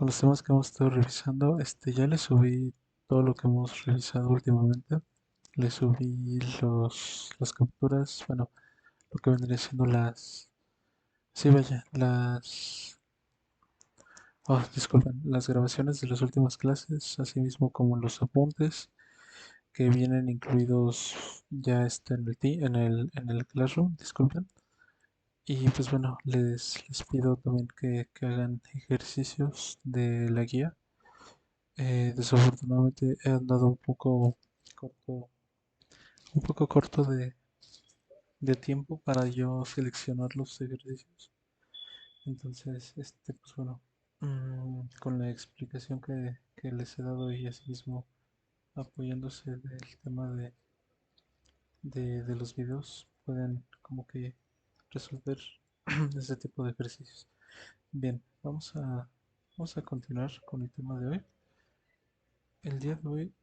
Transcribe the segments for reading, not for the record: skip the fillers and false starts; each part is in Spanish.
con los temas que hemos estado revisando, ya le subí todo lo que hemos revisado últimamente. Le subí las capturas, bueno, lo que vendría siendo sí, vaya, disculpen, las grabaciones de las últimas clases, así mismo como los apuntes que vienen incluidos ya en el Classroom, disculpen. Y pues bueno, les pido también que hagan ejercicios de la guía. Desafortunadamente he andado corto, un poco corto de tiempo para yo seleccionar los ejercicios. Entonces, pues bueno, con la explicación que les he dado y asimismo apoyándose del tema de los videos, pueden como que resolver ese tipo de ejercicios. Bien, vamos a continuar con el tema de hoy. El día de hoy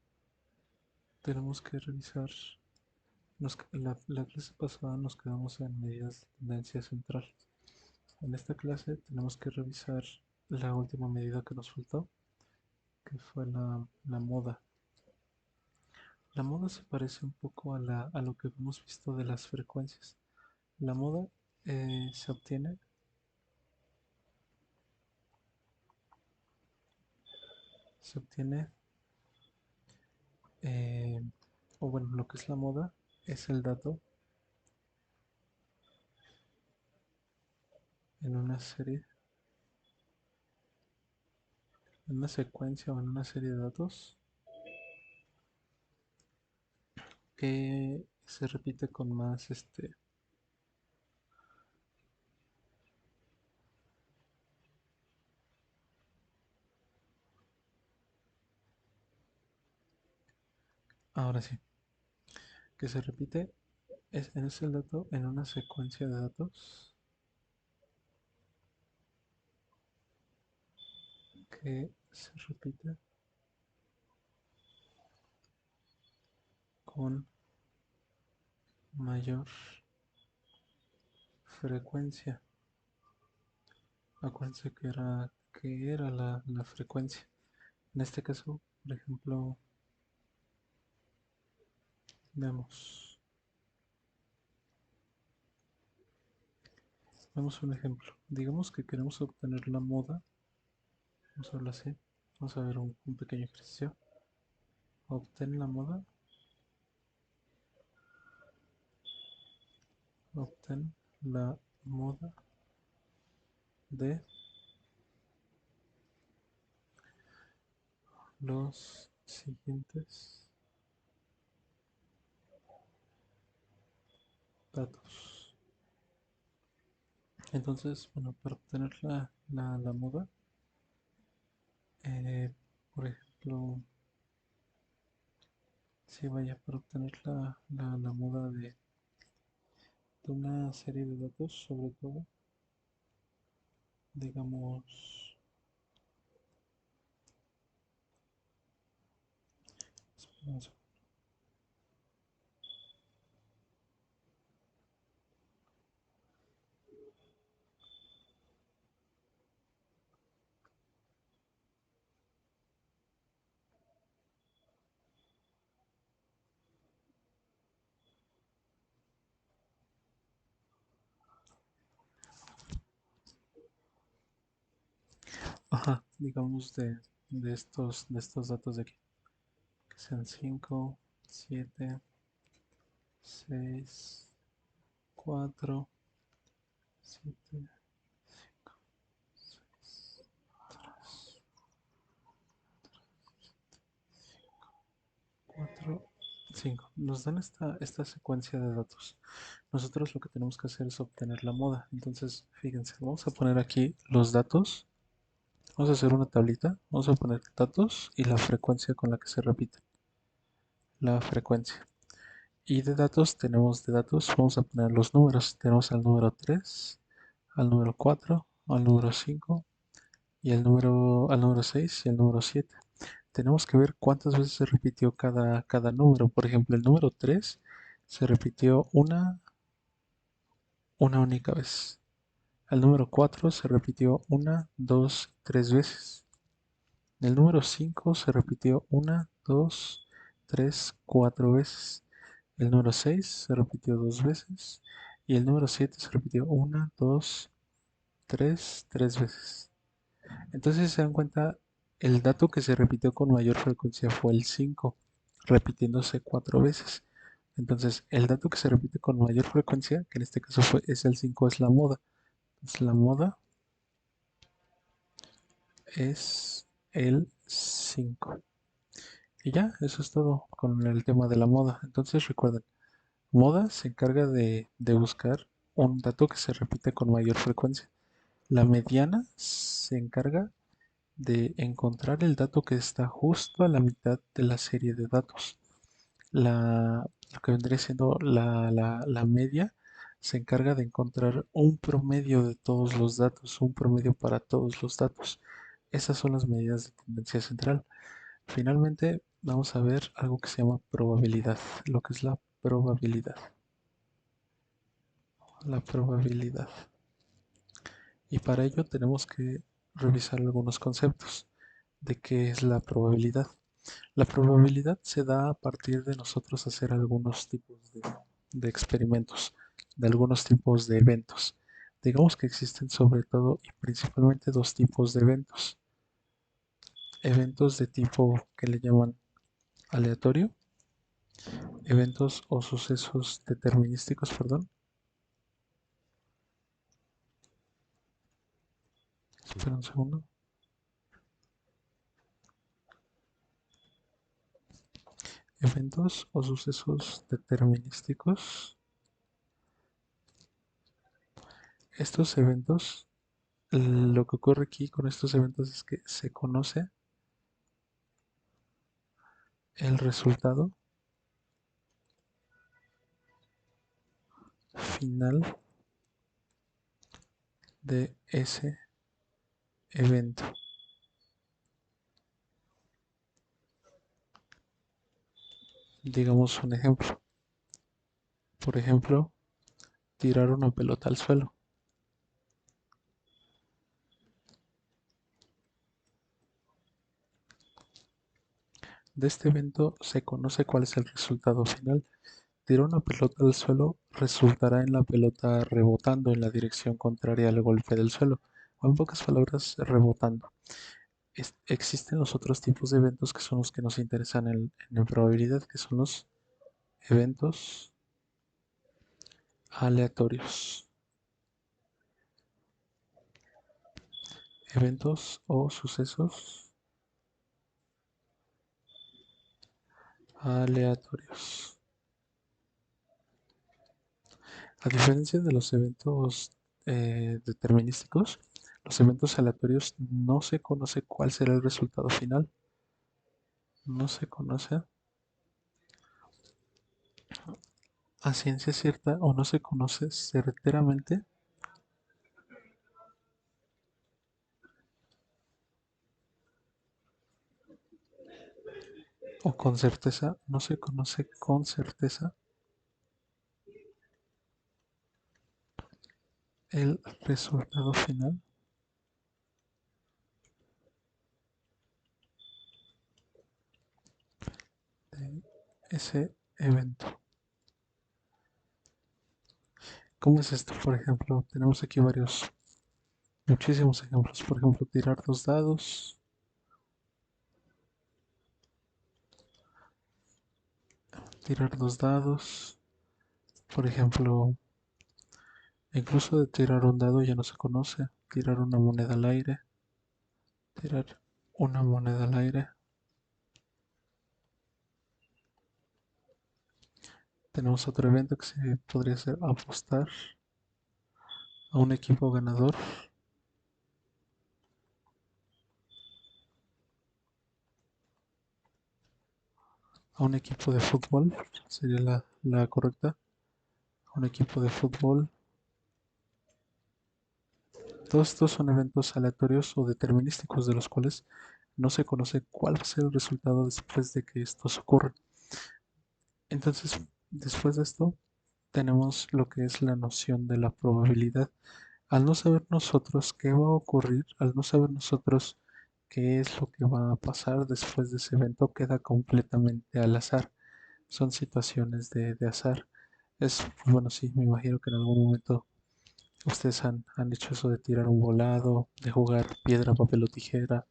tenemos que revisar, la clase pasada nos quedamos en medidas de tendencia central. En esta clase tenemos que revisar la última medida que nos faltó, que fue la moda. La moda se parece un poco a lo que hemos visto de las frecuencias. La moda eh, se obtiene, se obtiene, eh, o bueno, lo que es la moda es el dato en una serie, en una secuencia o en una serie de datos que se repite con más, ahora sí, que se repite es el dato en una secuencia de datos que se repite con mayor frecuencia. Acuérdense que era la frecuencia. En este caso, por ejemplo, veamos, veamos un ejemplo. Digamos que queremos obtener la moda. Vamos a verlo así. Vamos a ver un pequeño ejercicio. Obtén la moda. Obtén la moda de los siguientes datos. Entonces, bueno, para obtener la moda, eh, por ejemplo, si vaya para obtener la moda de una serie de datos, sobre todo, digamos, vamos ajá, digamos de estos datos de aquí, que sean 5 7 6 4 7 4 5. Nos dan esta secuencia de datos. Nosotros lo que tenemos que hacer es obtener la moda. Entonces, fíjense, vamos a poner aquí los datos. Vamos a hacer una tablita. Vamos a poner datos y la frecuencia con la que se repite. La frecuencia. Y de datos, vamos a poner los números. Tenemos al número 3, al número 4, al número 5 y al número 6 y al número 7. Tenemos que ver cuántas veces se repitió cada número. Por ejemplo, el número 3 se repitió una única vez. El número 4 se repitió una, dos, tres veces. El número 5 se repitió una, dos, tres, cuatro veces. El número 6 se repitió dos veces. Y el número 7 se repitió una, dos, tres veces. Entonces, si se dan cuenta, el dato que se repitió con mayor frecuencia fue el 5, repitiéndose cuatro veces. Entonces, el dato que se repite con mayor frecuencia, que en este caso es el 5, es la moda. Entonces, la moda es el 5. Y ya, eso es todo con el tema de la moda. Entonces, recuerden, moda se encarga de buscar un dato que se repite con mayor frecuencia. La mediana se encarga de encontrar el dato que está justo a la mitad de la serie de datos. Lo que vendría siendo la media se encarga de encontrar un promedio de todos los datos, un promedio para todos los datos. Esas son las medidas de tendencia central. Finalmente, vamos a ver algo que se llama probabilidad, lo que es la probabilidad. La probabilidad. Y para ello tenemos que revisar algunos conceptos de qué es la probabilidad. La probabilidad se da a partir de nosotros hacer algunos tipos de experimentos, de algunos tipos de eventos. Digamos que existen sobre todo y principalmente dos tipos de eventos. Eventos de tipo que le llaman aleatorio, eventos o sucesos determinísticos, perdón. Espera un segundo. Eventos o sucesos determinísticos. Estos eventos, lo que ocurre aquí con estos eventos es que se conoce el resultado final de ese evento. Digamos un ejemplo. Por ejemplo, tirar una pelota al suelo. De este evento se conoce cuál es el resultado final. Tirar una pelota al suelo resultará en la pelota rebotando en la dirección contraria al golpe del suelo, o en pocas palabras, rebotando. Existen los otros tipos de eventos que son los que nos interesan en probabilidad, que son los eventos aleatorios. Eventos o sucesos aleatorios. A diferencia de los eventos determinísticos, los eventos aleatorios no se conoce cuál será el resultado final. No se conoce a ciencia cierta o no se conoce certeramente o con certeza, no se conoce con certeza el resultado final de ese evento. ¿Cómo es esto? Por ejemplo, tenemos aquí muchísimos ejemplos. Por ejemplo, tirar dos dados. Por ejemplo, incluso de tirar un dado ya no se conoce. Tirar una moneda al aire. Tirar una moneda al aire. Tenemos otro evento que se podría ser apostar a un equipo ganador. A un equipo de fútbol. Sería la correcta. A un equipo de fútbol. Todos estos son eventos aleatorios o determinísticos de los cuales no se conoce cuál va a ser el resultado después de que estos ocurran. Entonces, después de esto, tenemos lo que es la noción de la probabilidad. Al no saber nosotros qué va a ocurrir, al no saber nosotros qué es lo que va a pasar después de ese evento queda completamente al azar. Son situaciones de azar. Bueno, sí, me imagino que en algún momento ustedes han hecho eso de tirar un volado, de jugar piedra, papel o tijera,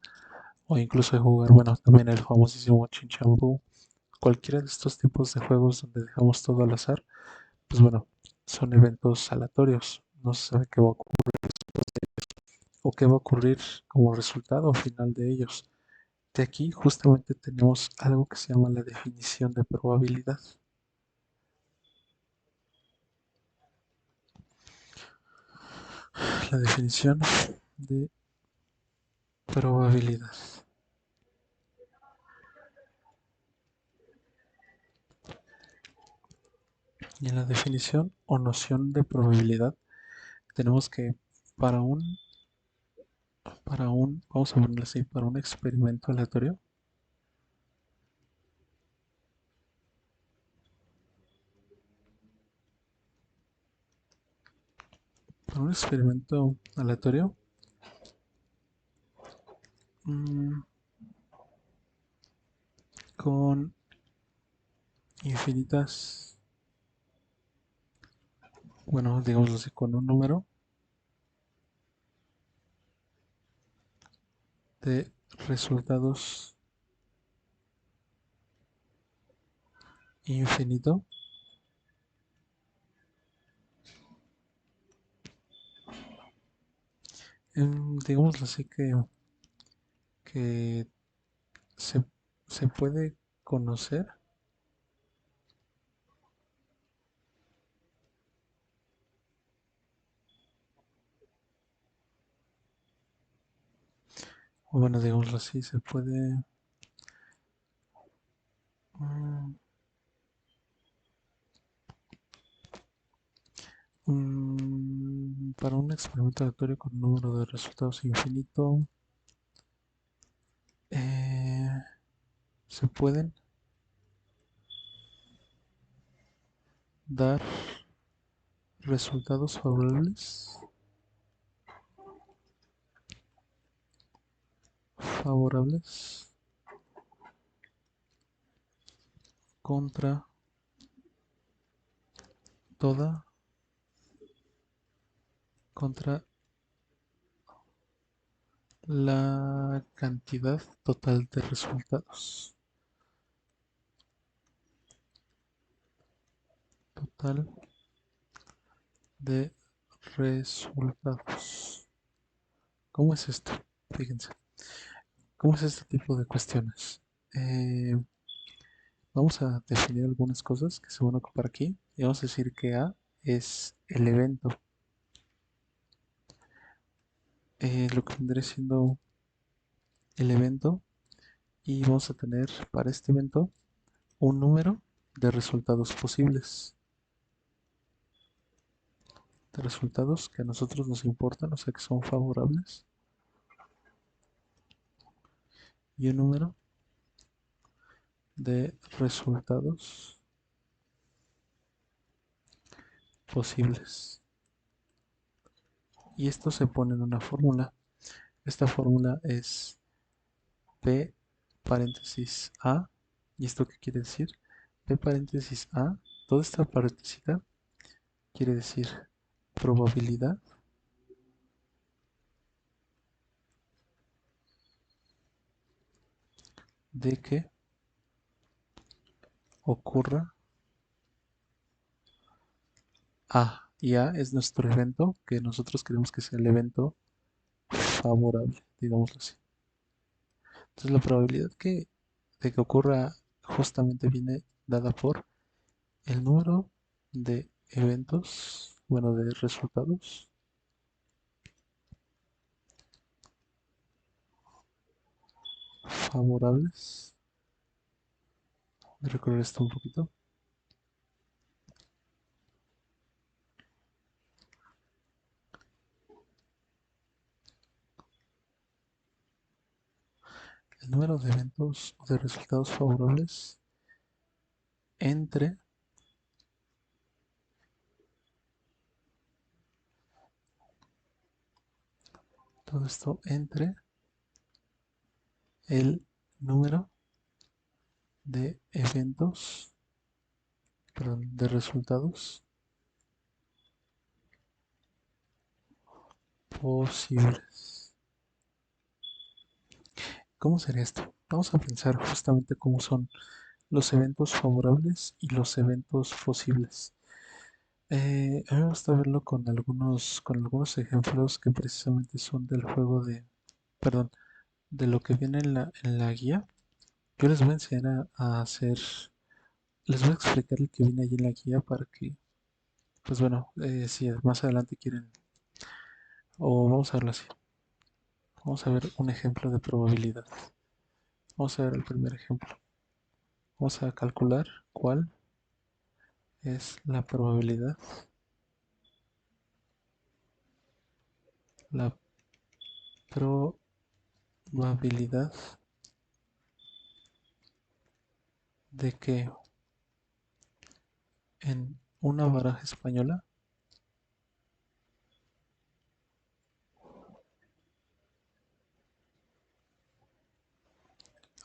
o incluso de jugar, bueno, también el famosísimo Chinchambú. Cualquiera de estos tipos de juegos donde dejamos todo al azar, pues bueno, son eventos aleatorios. No se sabe qué va a ocurrir o qué va a ocurrir como resultado final de ellos. De aquí justamente tenemos algo que se llama la definición de probabilidad. La definición de probabilidad. Y en la definición o noción de probabilidad tenemos que para un, vamos a ponerlo así, para un experimento aleatorio, para un experimento aleatorio, mmm, con infinitas, bueno, digamos así, con un número de resultados infinito, digamos así que se, se puede conocer, o bueno, digámoslo así, se puede, mm, para un experimento aleatorio con un número de resultados infinito, eh, se pueden dar resultados favorables contra toda, contra la cantidad total de resultados. Total de resultados. ¿Cómo es esto? Fíjense. ¿Cómo es este tipo de cuestiones? Eh, Vamos a definir algunas cosas que se van a ocupar aquí y vamos a decir que A es el evento, lo que vendría siendo el evento, y vamos a tener para este evento un número de resultados posibles, de resultados que a nosotros nos importan, o sea que son favorables, y un número de resultados posibles. Y esto se pone en una fórmula. Esta fórmula es P paréntesis A. ¿Y esto qué quiere decir? P paréntesis A, toda esta paréntesis quiere decir probabilidad de que ocurra A. Y A es nuestro evento, que nosotros queremos que sea el evento favorable, digámoslo así. Entonces la probabilidad de que ocurra justamente viene dada por el número de eventos, bueno, de resultados favorables. Voy a recorrer esto un poquito. El número de eventos o de resultados favorables entre todo esto entre el número de eventos, perdón, de resultados posibles. ¿Cómo sería esto? Vamos a pensar justamente cómo son los eventos favorables y los eventos posibles. A mí me gusta verlo con algunos ejemplos que precisamente son del juego perdón, de lo que viene en la guía. Yo les voy a enseñar a hacer, les voy a explicar el que viene allí en la guía para que, pues bueno, si más adelante quieren, o vamos a verlo así. Vamos a ver un ejemplo de probabilidad. Vamos a ver el primer ejemplo. Vamos a calcular cuál es la probabilidad de que en una baraja española,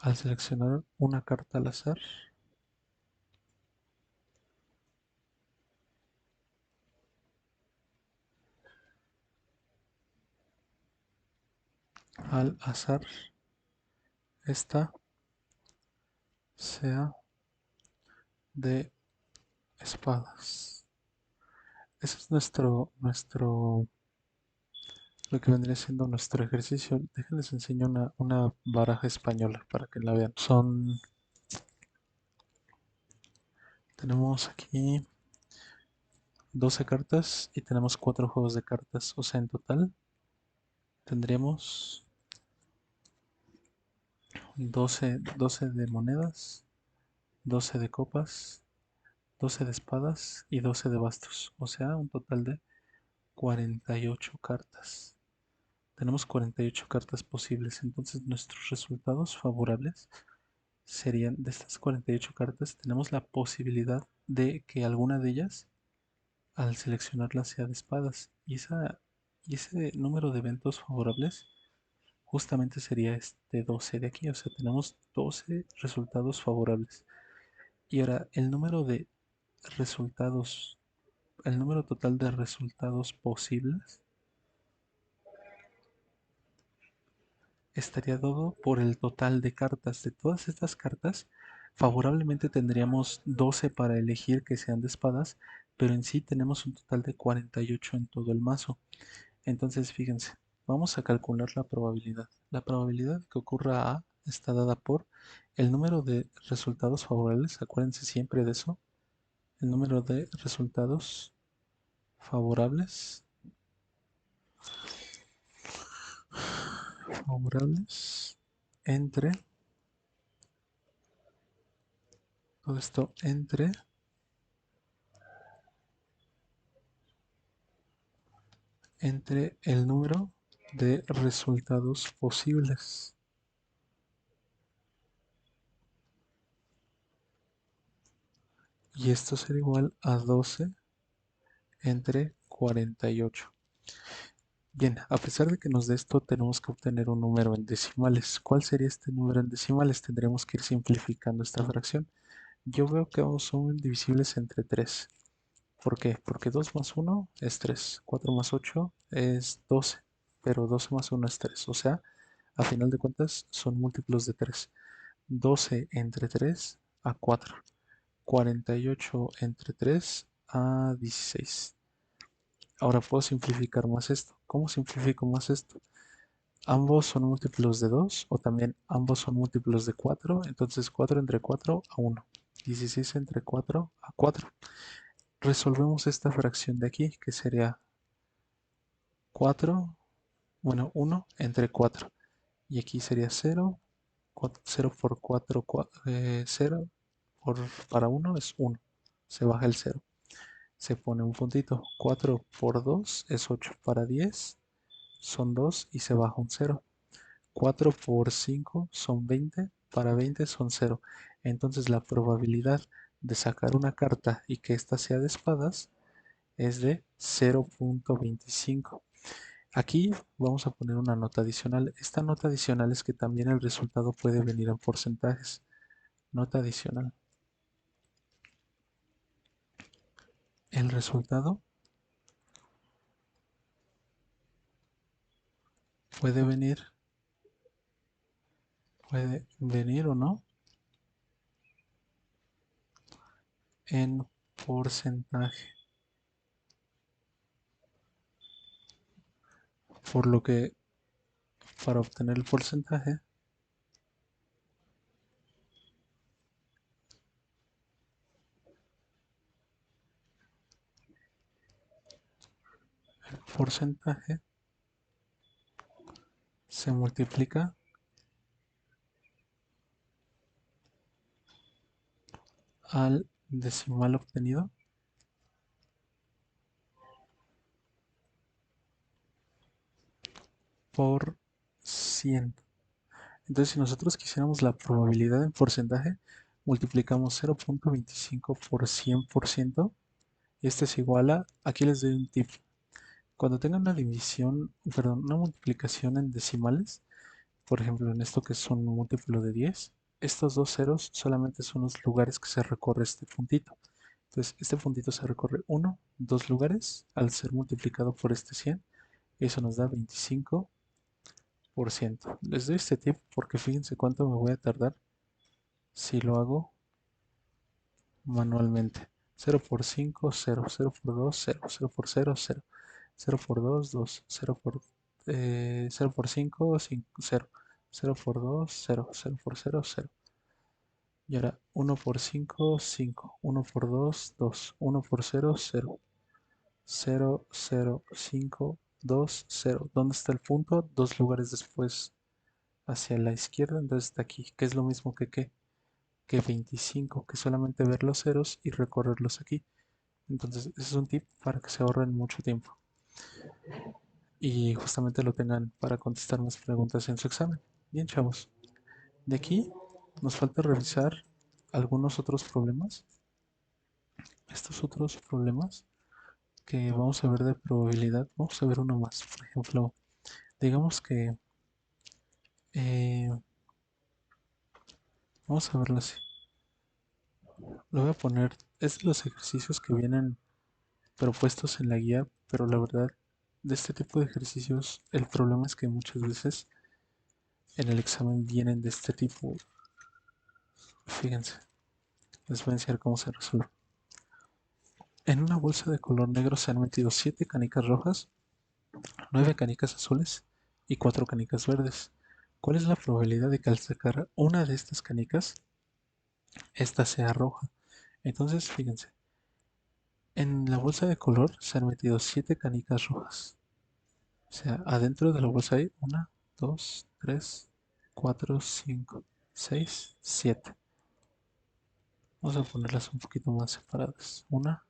al seleccionar una carta al azar, esta sea de espadas. Ese es lo que vendría siendo nuestro ejercicio. Déjenles enseño una baraja española para que la vean. Tenemos aquí 12 cartas y tenemos 4 juegos de cartas. O sea, en total tendríamos 12 de monedas, 12 de copas, 12 de espadas y 12 de bastos. O sea, un total de 48 cartas. Tenemos 48 cartas posibles. Entonces nuestros resultados favorables serían de estas 48 cartas. Tenemos la posibilidad de que alguna de ellas, al seleccionarla, sea de espadas. Y ese número de eventos favorables justamente sería este 12 de aquí. O sea, tenemos 12 resultados favorables. Y ahora resultados, el número total de resultados posibles estaría dado por el total de cartas. De todas estas cartas, favorablemente tendríamos 12 para elegir que sean de espadas, pero en sí tenemos un total de 48 en todo el mazo. Entonces, fíjense, vamos a calcular la probabilidad. La probabilidad que ocurra A está dada por el número de resultados favorables. Acuérdense siempre de eso. El número de resultados favorables, favorables entre, todo esto entre el número de resultados posibles. Y esto será igual a 12 entre 48. Bien, a pesar de que nos dé esto, tenemos que obtener un número en decimales. ¿Cuál sería este número en decimales? Tendremos que ir simplificando esta fracción. Yo veo que ambos son divisibles entre 3. ¿Por qué? Porque 2 más 1 es 3, 4 más 8 es 12, pero 12 más 1 es 3. O sea, a final de cuentas son múltiplos de 3. 12 entre 3 a 4. 48 entre 3 a 16. Ahora puedo simplificar más esto. ¿Cómo simplifico más esto? Ambos son múltiplos de 2 o también ambos son múltiplos de 4. Entonces 4 entre 4 a 1. 16 entre 4 a 4. Resolvemos esta fracción de aquí que sería 4, bueno, 1 entre 4. Y aquí sería 0. 0 por 4, 0 para 1 es 1. Se baja el 0. Se pone un puntito. 4 por 2 es 8. Para 10 son 2 y se baja un 0. 4 por 5 son 20. Para 20 son 0. Entonces la probabilidad de sacar una carta y que ésta sea de espadas es de 0.25. Aquí vamos a poner una nota adicional. Esta nota adicional es que también el resultado puede venir en porcentajes. Nota adicional. El resultado puede venir o no en porcentaje. Por lo que para obtener el porcentaje, el porcentaje se multiplica al decimal obtenido por 100. Entonces, si nosotros quisiéramos la probabilidad en porcentaje, multiplicamos 0.25 por 100%, y este es igual a, aquí les doy un tip. Cuando tengan una división, perdón, una multiplicación en decimales, por ejemplo, en esto que es un múltiplo de 10, estos dos ceros solamente son los lugares que se recorre este puntito. Entonces, este puntito se recorre uno, dos lugares al ser multiplicado por este 100, y eso nos da 25%. Les doy este tip porque fíjense cuánto me voy a tardar si lo hago manualmente. 0 por 5, 0, 0 por 2, 0, 0 por 0, 0, 0 por 2, 2, 0 por 5, 5, 0, 0 por 2, 0, 0 por 0, 0. Y ahora 1 por 5, 5, 1 por 2, 2, 1 por 0, 0, 0, 0, 5, 2, 0. ¿Dónde está el punto? Dos lugares después hacia la izquierda, entonces está aquí, que es lo mismo que 25, que solamente ver los ceros y recorrerlos aquí. Entonces, ese es un tip para que se ahorren mucho tiempo y justamente lo tengan para contestar más preguntas en su examen. Bien, chavos. De aquí nos falta revisar algunos otros problemas. Estos otros problemas que vamos a ver de probabilidad, vamos a ver uno más. Por ejemplo, digamos que eh, vamos a verlo así. Lo voy a poner, es de los ejercicios que vienen propuestos en la guía, pero la verdad, de este tipo de ejercicios, el problema es que muchas veces en el examen vienen de este tipo. Fíjense, les voy a enseñar cómo se resuelve. En una bolsa de color negro se han metido 7 canicas rojas, 9 canicas azules y 4 canicas verdes. ¿Cuál es la probabilidad de que al sacar una de estas canicas, esta sea roja? Entonces, fíjense, en la bolsa de color se han metido 7 canicas rojas. O sea, adentro de la bolsa hay 1, 2, 3, 4, 5, 6, 7. Vamos a ponerlas un poquito más separadas. 1,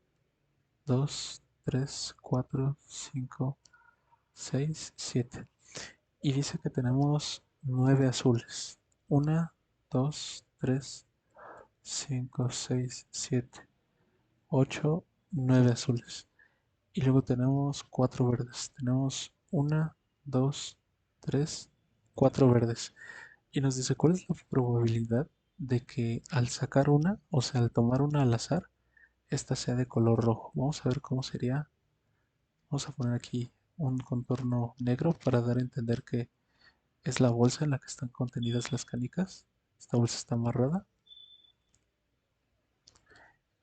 2, 3, 4, 5, 6, 7. Y dice que tenemos 9 azules. 1, 2, 3, 5, 6, 7, 8, 9 azules. Y luego tenemos 4 verdes. Tenemos 1, 2, 3, 4 verdes. Y nos dice cuál es la probabilidad de que al sacar una, o sea, al tomar una al azar, esta sea de color rojo. Vamos a ver cómo sería. Vamos a poner aquí un contorno negro para dar a entender que es la bolsa en la que están contenidas las canicas. Esta bolsa está amarrada.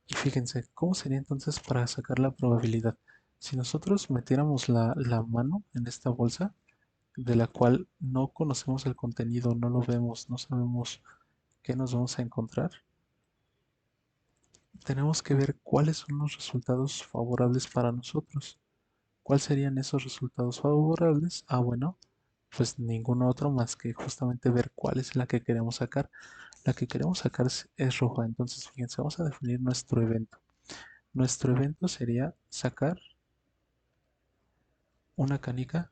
Y fíjense, ¿cómo sería entonces para sacar la probabilidad? Si nosotros metiéramos la mano en esta bolsa, de la cual no conocemos el contenido, no lo vemos, no sabemos qué nos vamos a encontrar, tenemos que ver cuáles son los resultados favorables para nosotros. ¿Cuáles serían esos resultados favorables? Ah, bueno, pues ningún otro más que justamente ver cuál es la que queremos sacar. La que queremos sacar es roja. Entonces, fíjense, vamos a definir nuestro evento. Nuestro evento sería sacar una canica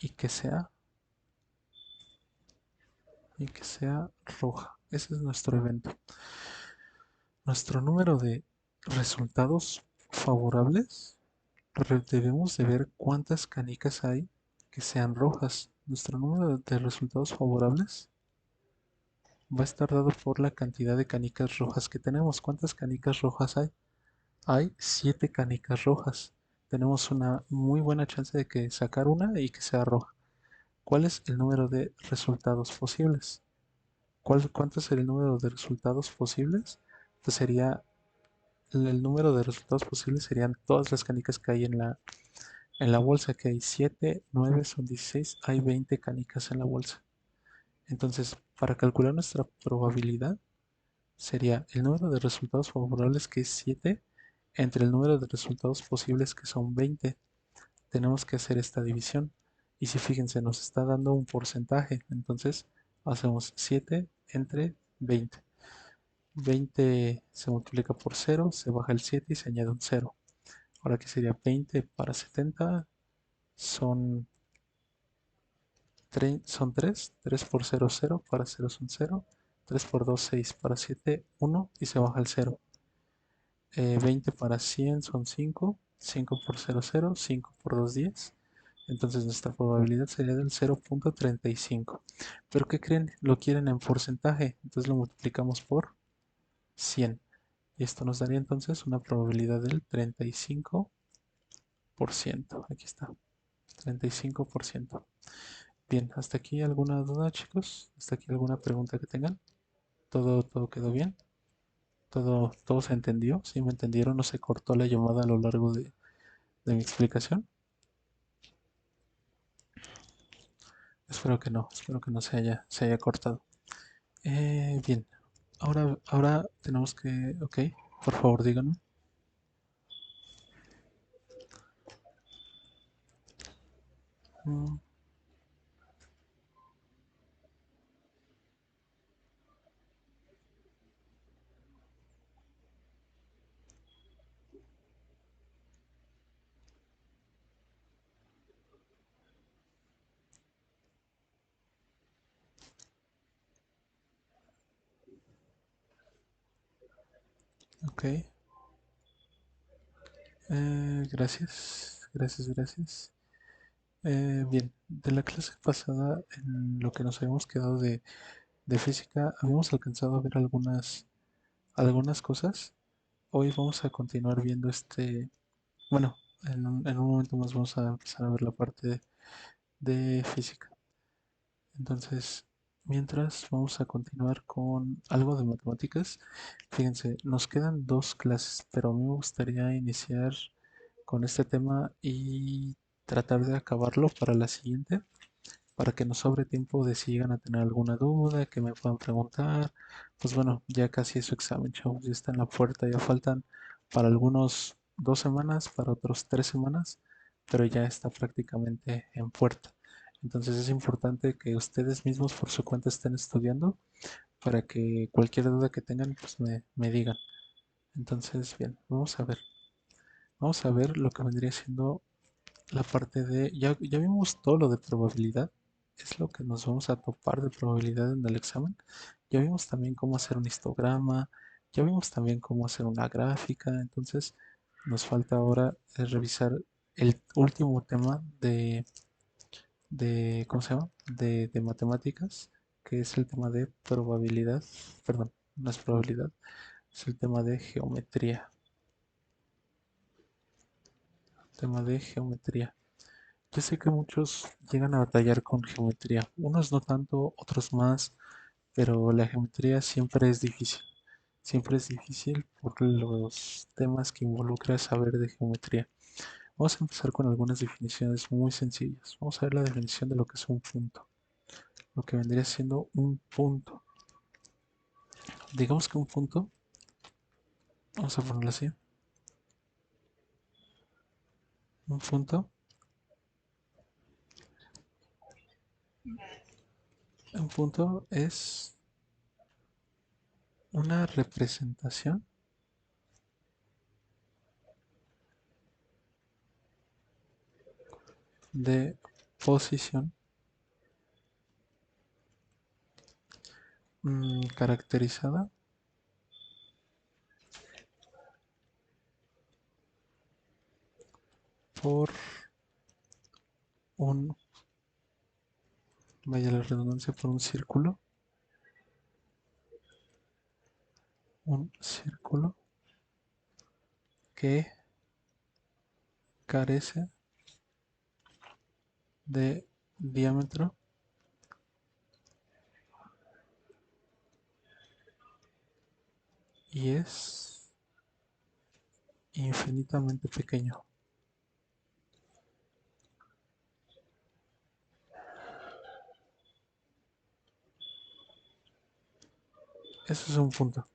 y que sea y que sea roja. Ese es nuestro evento. Nuestro número de resultados favorables debemos de ver cuántas canicas hay que sean rojas. Nuestro número de resultados favorables va a estar dado por la cantidad de canicas rojas que tenemos. ¿Cuántas canicas rojas hay? Hay 7 canicas rojas. Tenemos una muy buena chance de que sacar una y que sea roja. ¿Cuál es el número de resultados posibles? ¿Cuánto es el número de resultados posibles? Pues sería el número de resultados posibles serían todas las canicas que hay en la bolsa, que hay 7 9 son 16, hay 20 canicas en la bolsa. Entonces, para calcular nuestra probabilidad, sería el número de resultados favorables, que es 7, entre el número de resultados posibles, que son 20. Tenemos que hacer esta división. Y si fíjense, nos está dando un porcentaje. Entonces, hacemos 7 entre 20. 20 se multiplica por 0, se baja el 7 y se añade un 0. Ahora que sería 20 para 70, son, son 3. 3 por 0, 0. Para 0 son 0. 3 por 2, 6. Para 7, 1 y se baja el 0. 20 para 100 son 5. 5 por 0, 0. 5 por 2, 10. Entonces nuestra probabilidad sería del 0.35. Pero ¿qué creen? Lo quieren en porcentaje. Entonces lo multiplicamos por 100. Y esto nos daría entonces una probabilidad del 35%. Aquí está. 35%. Bien, hasta aquí alguna duda, chicos. Hasta aquí alguna pregunta que tengan. ¿Todo quedó bien? ¿Todo se entendió? ¿Sí me entendieron? ¿No se cortó la llamada a lo largo de mi explicación? Espero que no se haya cortado. Bien, ahora tenemos que, ok, por favor díganme. Mm, ok, gracias. Bien, de la clase pasada, en lo que nos habíamos quedado de física, habíamos alcanzado a ver algunas cosas. Hoy vamos a continuar viendo bueno, en un momento más vamos a empezar a ver la parte de física. Entonces, mientras vamos a continuar con algo de matemáticas. Fíjense, nos quedan 2 clases, pero a mí me gustaría iniciar con este tema y tratar de acabarlo para la siguiente, para que nos sobre tiempo de si llegan a tener alguna duda, que me puedan preguntar. Pues bueno, ya casi es su examen, chavos, ya está en la puerta, ya faltan para algunos 2 semanas, para otros 3 semanas, pero ya está prácticamente en puerta. Entonces es importante que ustedes mismos por su cuenta estén estudiando para que cualquier duda que tengan, pues me digan. Entonces, bien, vamos a ver lo que vendría siendo la parte de, ya vimos todo lo de probabilidad, es lo que nos vamos a topar de probabilidad en el examen. Ya vimos también cómo hacer un histograma, ya vimos también cómo hacer una gráfica. Entonces nos falta ahora revisar el último tema ¿cómo se llama? De matemáticas, que es el tema de probabilidad, perdón, no es probabilidad, es el tema de geometría, tema de geometría. Yo sé que muchos llegan a batallar con geometría, unos no tanto, otros más, pero la geometría siempre es difícil por los temas que involucra saber de geometría. Vamos a empezar con algunas definiciones muy sencillas. Vamos a ver la definición de lo que es un punto, lo que vendría siendo un punto. Digamos que vamos a ponerlo así, un punto, un punto es una representación de posición caracterizada por un, vaya la redundancia, por un círculo que carece de diámetro y es infinitamente pequeño. Eso es un punto.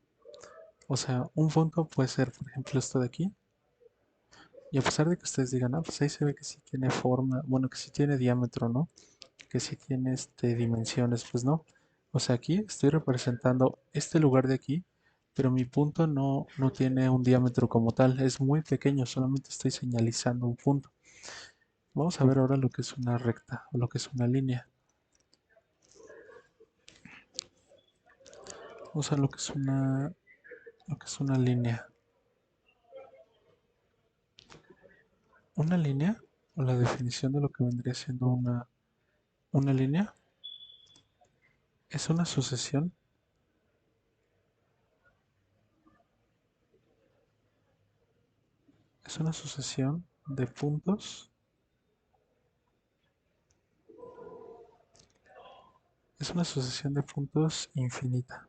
O sea, un punto puede ser, por ejemplo, esto de aquí. Y a pesar de que ustedes digan, ah, pues ahí se ve que sí tiene forma, bueno, que sí tiene diámetro, ¿no? Que sí tiene dimensiones, pues no. O sea, aquí estoy representando este lugar de aquí, pero mi punto no tiene un diámetro como tal, es muy pequeño, solamente estoy señalizando un punto. Vamos a ver ahora lo que es una recta o lo que es una línea. Vamos a ver lo que es una línea. Una línea, o la definición de lo que vendría siendo una línea, es una sucesión de puntos, es una sucesión de puntos infinita.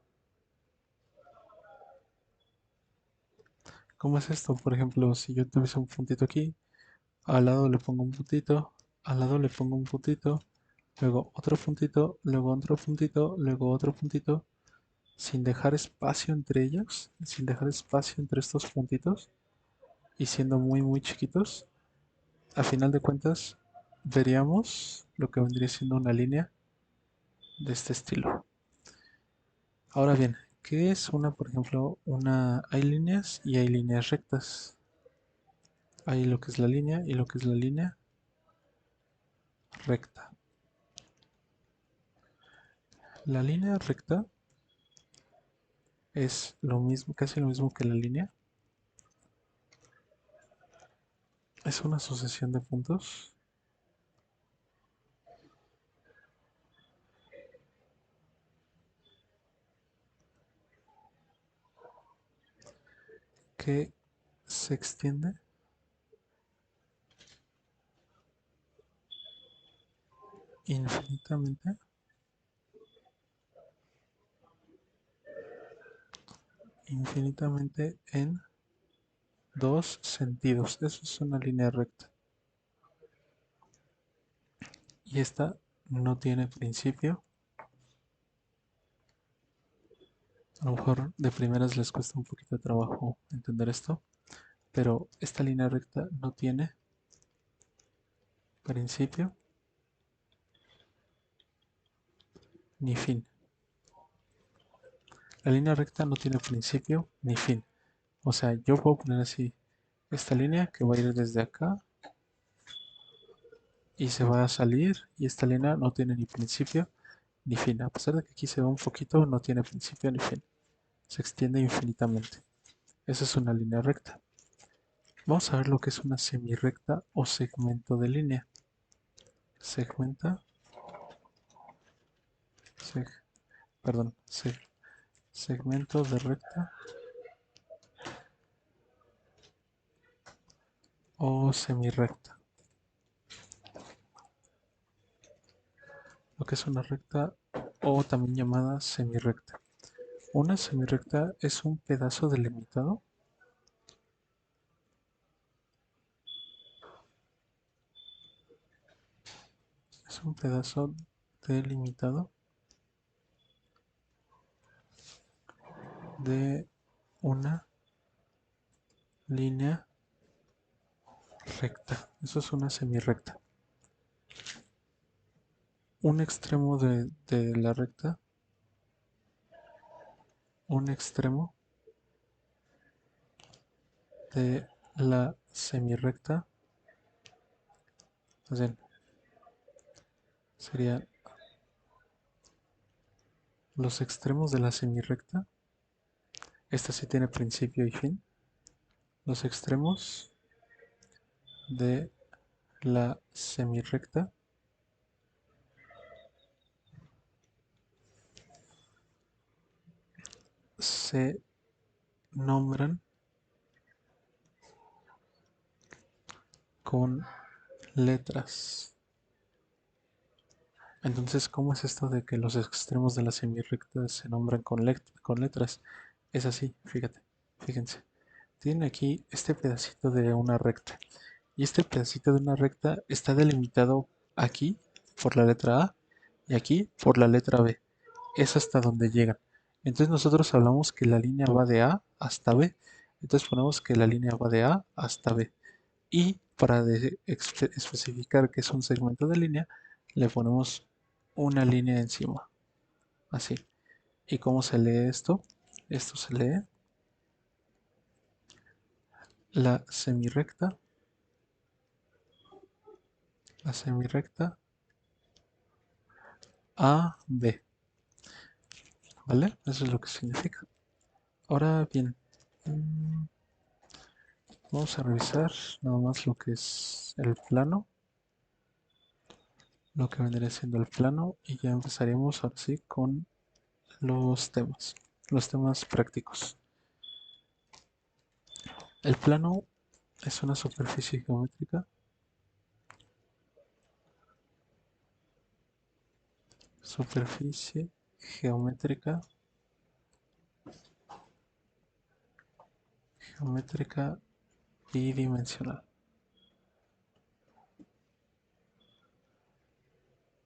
¿Cómo es esto? Por ejemplo, si yo tuviese un puntito aquí, al lado le pongo un puntito, al lado le pongo un puntito, luego otro puntito, luego otro puntito, luego otro puntito, sin dejar espacio entre ellos, sin dejar espacio entre estos puntitos y siendo muy chiquitos, a final de cuentas veríamos lo que vendría siendo una línea de este estilo. Ahora bien, ¿qué es por ejemplo, hay líneas y hay líneas rectas? Hay lo que es la línea y lo que es la línea recta. La línea recta es lo mismo, casi lo mismo que la línea. Es una sucesión de puntos que se extiende infinitamente, infinitamente en dos sentidos. Eso es una línea recta. Y esta no tiene principio. A lo mejor de primeras les cuesta un poquito de trabajo entender esto, pero esta línea recta no tiene principio ni fin. La línea recta no tiene principio ni fin. O sea, yo puedo poner así esta línea que va a ir desde acá y se va a salir, y esta línea no tiene ni principio ni fin. A pesar de que aquí se ve un poquito, no tiene principio ni fin. Se extiende infinitamente. Esa es una línea recta. Vamos a ver lo que es una semirrecta o segmento de línea. Segmenta, seg, perdón, segmento de recta o semirrecta. Lo que es una recta o también llamada semirrecta. Una semirrecta es un pedazo delimitado. Es un pedazo delimitado de una línea recta. Eso es una semirrecta. Un extremo de la recta, un extremo de la semirrecta, o sea, serían los extremos de la semirrecta. Esta sí tiene principio y fin. Los extremos de la semirrecta se nombran con letras. Entonces, ¿cómo es esto de que los extremos de la semirrecta se nombran con letras? Es así, fíjense. Tienen aquí este pedacito de una recta. Y este pedacito de una recta está delimitado aquí por la letra A y aquí por la letra B. Es hasta donde llegan. Entonces nosotros hablamos que la línea va de A hasta B. Entonces ponemos que la línea va de A hasta B. Y para especificar que es un segmento de línea, le ponemos una línea encima. Así. ¿Y cómo se lee esto? Esto se lee la semirrecta, la semirrecta AB. ¿Vale? Eso es lo que significa. Ahora bien, mm, vamos a revisar nada más lo que es el plano, lo que vendría siendo el plano, y ya empezaríamos ahora sí con los temas prácticos. El plano es una superficie geométrica, superficie geométrica, geométrica bidimensional.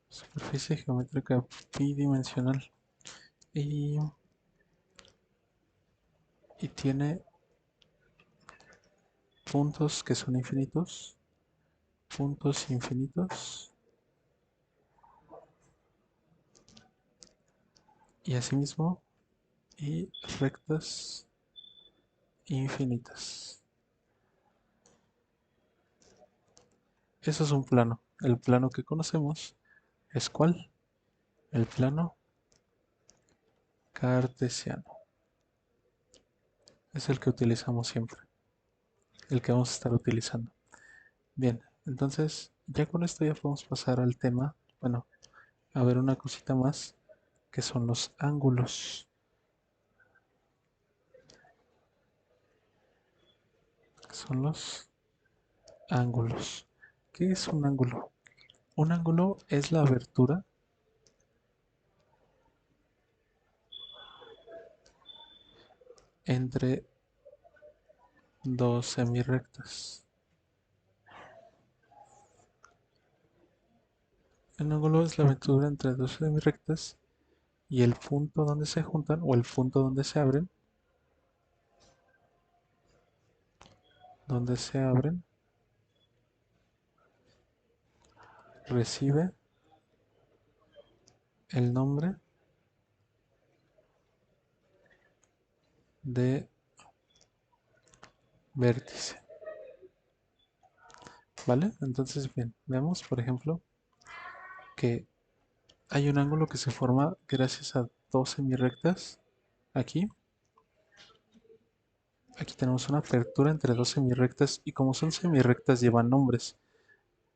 Superficie geométrica bidimensional. Y, y tiene puntos que son infinitos, puntos infinitos, y asimismo, y rectas infinitas. Eso es un plano. El plano que conocemos es ¿cuál? El plano cartesiano. Es el que utilizamos siempre, el que vamos a estar utilizando. Bien, entonces ya con esto ya podemos pasar al tema, bueno, a ver una cosita más, que son los ángulos. Son los ángulos. ¿Qué es un ángulo? Un ángulo es la abertura entre dos semirrectas. El ángulo es la abertura entre dos semirrectas y el punto donde se juntan o el punto donde se abren, recibe el nombre de vértice. ¿Vale? Entonces, bien, vemos, por ejemplo, que hay un ángulo que se forma gracias a dos semirrectas. Aquí, aquí tenemos una apertura entre dos semirrectas y como son semirrectas llevan nombres.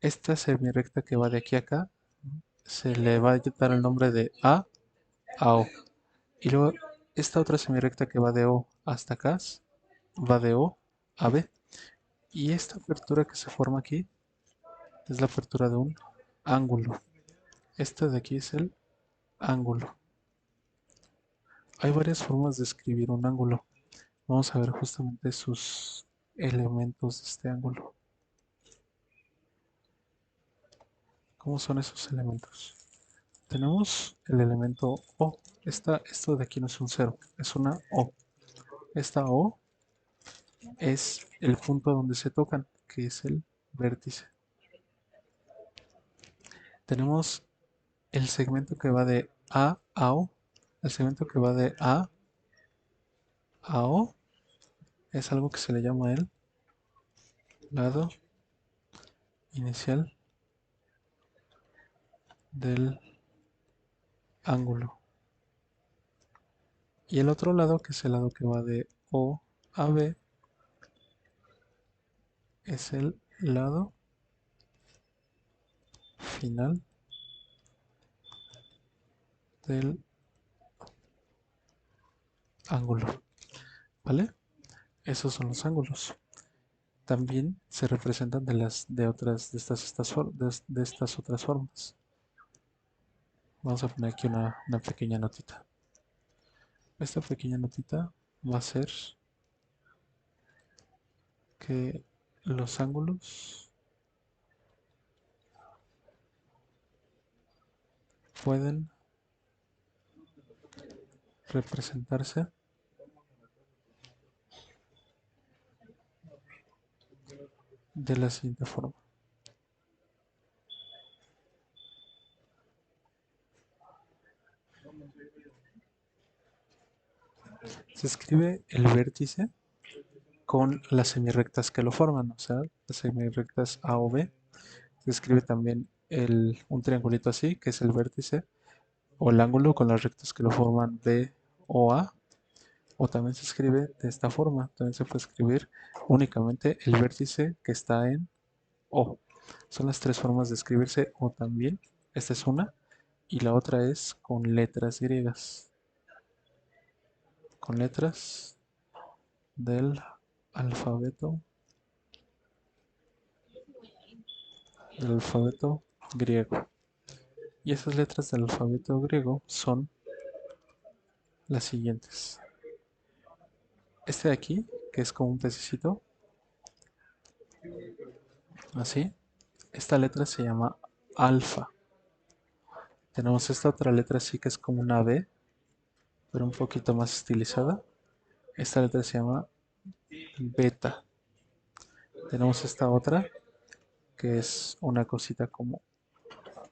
Esta semirrecta que va de aquí a acá se le va a dar el nombre de A O. Y luego esta otra semirrecta que va de O hasta acá va de O a B. Y esta apertura que se forma aquí es la apertura de un ángulo. Este de aquí es el ángulo. Hay varias formas de escribir un ángulo. Vamos a ver justamente sus elementos de este ángulo. ¿Cómo son esos elementos? Tenemos el elemento O. Esto de aquí no es un cero, es una O. Esta O es el punto donde se tocan, que es el vértice. Tenemos el segmento que va de A a O. El segmento que va de A O es algo que se le llama el lado inicial del ángulo. Y el otro lado, que es el lado que va de O a B, es el lado final del ángulo, ¿vale? Esos son los ángulos. También se representan de estas otras formas. Vamos a poner aquí una pequeña notita. Esta pequeña notita va a ser que los ángulos pueden representarse de la siguiente forma. Se escribe el vértice con las semirrectas que lo forman, o sea, las semirrectas A o B. Se escribe también un triangulito así, que es el vértice, o el ángulo con las rectas que lo forman B o A. O también se escribe de esta forma. También se puede escribir únicamente el vértice que está en O. Son las tres formas de escribirse O también. Esta es una. Y la otra es con letras griegas. Con letras del alfabeto griego. Y esas letras del alfabeto griego son las siguientes. Este de aquí, que es como un pececito, así. Esta letra se llama alfa. Tenemos esta otra letra así que es como una B, pero un poquito más estilizada. Esta letra se llama beta. Tenemos esta otra que es una cosita como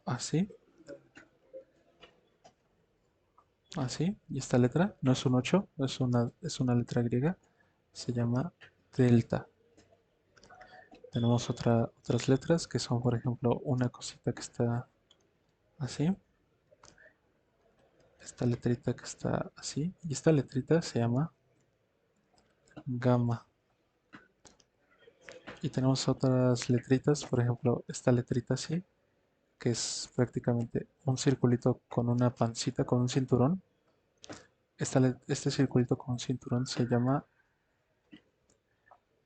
así, así. Y esta letra no es un 8, es una letra griega, se llama delta. Tenemos otras letras que son, por ejemplo, una cosita que está así, esta letrita que está así, y esta letrita se llama gamma. Y tenemos otras letritas, por ejemplo, esta letrita así, que es prácticamente un circulito con una pancita, con un cinturón. Este circulito con un cinturón se llama,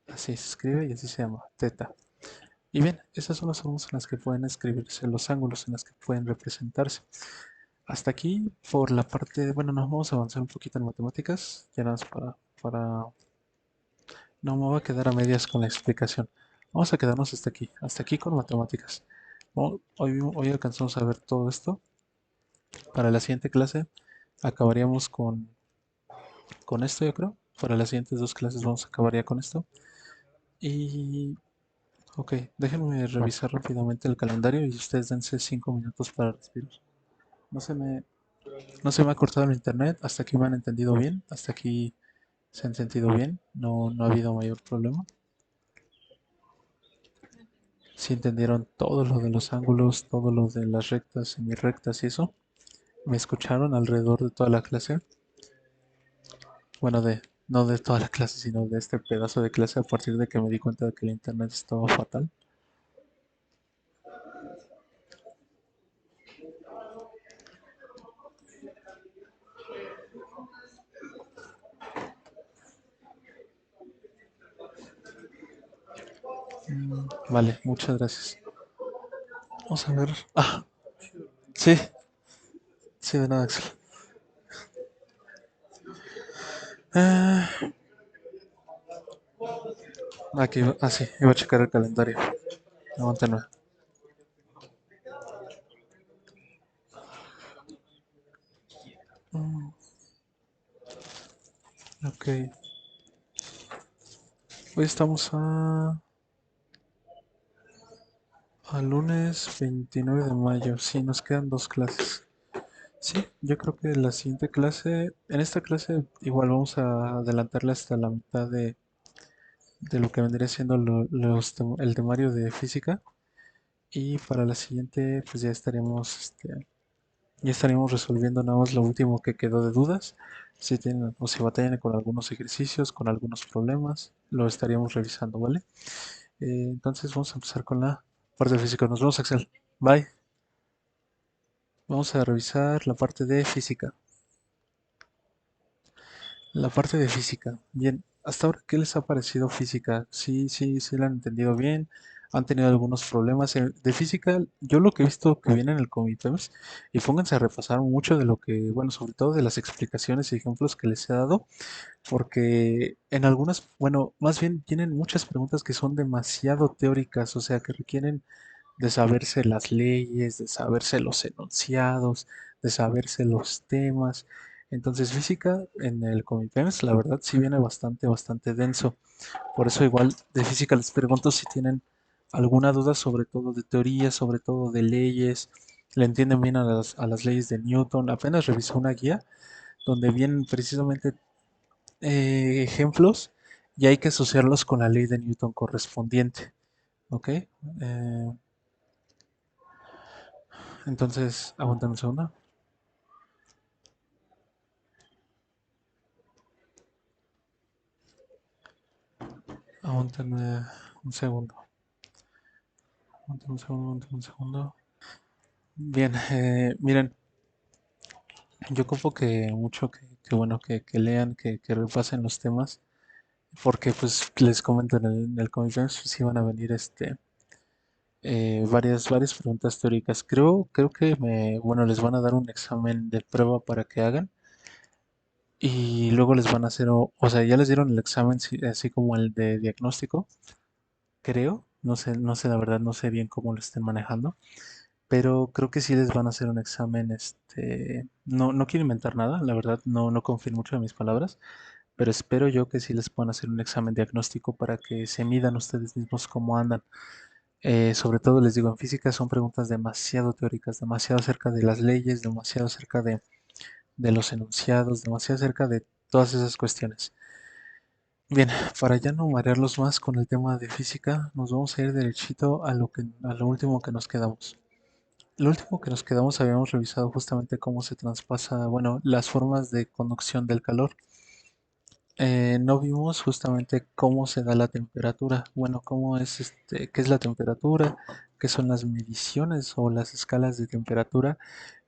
así se escribe y así se llama, teta. Y bien, esas son las formas en las que pueden escribirse los ángulos, en las que pueden representarse. Hasta aquí por la parte, bueno, nos vamos a avanzar un poquito en matemáticas, ya nada más no me voy a quedar a medias con la explicación. Vamos a quedarnos hasta aquí con matemáticas. Hoy alcanzamos a ver todo esto. Para la siguiente clase acabaríamos con esto, yo creo. Para las siguientes dos clases vamos a acabar con esto. Y, ok, déjenme revisar rápidamente el calendario y ustedes dense 5 minutos para respirar. No se me, no se me ha cortado el internet, hasta aquí me han entendido bien, hasta aquí se han sentido bien, no ha habido mayor problema. Si entendieron todo lo de los ángulos, todo lo de las rectas, semirrectas y eso, me escucharon alrededor de toda la clase. Bueno, no de toda la clase, sino de este pedazo de clase a partir de que me di cuenta de que el internet estaba fatal. Vale, muchas gracias. Vamos a ver. Ah, sí, sí, de nada, Axel. Ah, aquí, sí, iba a checar el calendario. Aguántenme. Mm, ok, hoy estamos a lunes 29 de mayo. Sí, nos quedan dos clases. Sí, yo creo que la siguiente clase, en esta clase igual vamos a adelantarle hasta la mitad de lo que vendría siendo el temario de física. Y para la siguiente, pues ya estaríamos resolviendo nada más lo último que quedó de dudas. Si tienen o si batallan con algunos ejercicios, con algunos problemas, lo estaríamos revisando, ¿vale? Entonces vamos a empezar con la parte de física. Nos vemos, Axel. Bye. Vamos a revisar la parte de física. La parte de física. Bien, hasta ahora, ¿qué les ha parecido física? Sí, sí, sí la han entendido bien. Han tenido algunos problemas. De física, yo lo que he visto que viene en el Comiteps, y pónganse a repasar mucho de lo que, bueno, sobre todo de las explicaciones y ejemplos que les he dado, porque en algunas, bueno, más bien tienen muchas preguntas que son demasiado teóricas, o sea, que requieren de saberse las leyes, de saberse los enunciados, de saberse los temas. Entonces, física en el Comipens, la verdad, sí viene bastante, bastante denso. Por eso, igual de física les pregunto si tienen alguna duda, sobre todo de teoría, sobre todo de leyes. Le entienden bien a las leyes de Newton. Apenas revisé una guía donde vienen precisamente ejemplos y hay que asociarlos con la ley de Newton correspondiente. ¿Ok? Entonces, aguántame un segundo. Aguántame un segundo. Aguántame un segundo, aguántame un segundo. Bien, miren, yo ocupo que mucho que bueno, que lean, que repasen los temas, porque pues les comento en el conference sí van a venir varias preguntas teóricas. Creo que bueno, les van a dar un examen de prueba para que hagan y luego les van a hacer, o sea, ya les dieron el examen así como el de diagnóstico, creo, no sé la verdad, no sé bien cómo lo estén manejando, pero creo que sí les van a hacer un examen, no quiero inventar nada, la verdad no confío mucho en mis palabras, pero espero yo que sí les puedan hacer un examen diagnóstico para que se midan ustedes mismos cómo andan. Sobre todo les digo, en física son preguntas demasiado teóricas, demasiado acerca de las leyes, demasiado acerca de los enunciados, demasiado acerca de todas esas cuestiones. Bien, para ya no marearlos más con el tema de física, nos vamos a ir derechito a lo último que nos quedamos. Lo último que nos quedamos habíamos revisado justamente cómo se traspasa, bueno, las formas de conducción del calor. No vimos justamente cómo se da la temperatura. Bueno, cómo es qué es la temperatura, qué son las mediciones o las escalas de temperatura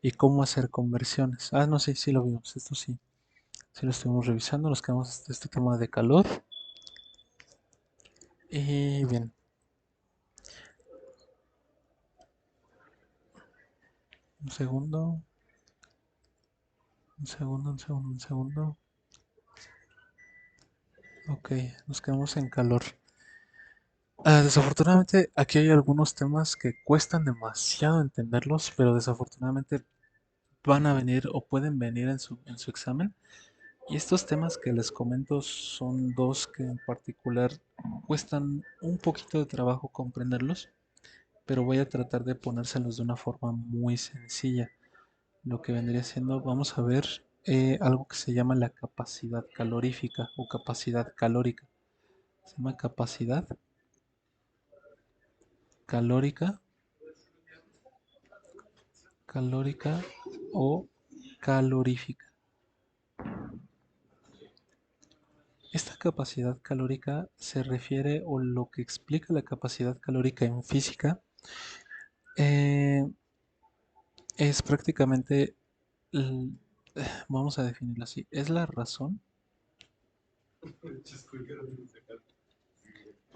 y cómo hacer conversiones. Ah, no, sí, sí lo vimos. Esto sí, sí lo estuvimos revisando. Nos quedamos hasta este tema de calor. Y bien, un segundo, un segundo, un segundo, un segundo. Ok, nos quedamos en calor. Desafortunadamente, aquí hay algunos temas que cuestan demasiado entenderlos, pero desafortunadamente van a venir o pueden venir en su examen. Y estos temas que les comento son dos que en particular cuestan un poquito de trabajo comprenderlos, pero voy a tratar de ponérselos de una forma muy sencilla. Lo que vendría siendo, vamos a ver algo que se llama la capacidad calorífica o capacidad calórica. Se llama capacidad calórica, calórica o calorífica. Esta capacidad calórica se refiere o lo que explica la capacidad calórica en física eh, es prácticamente, l- vamos a definirlo así, es la razón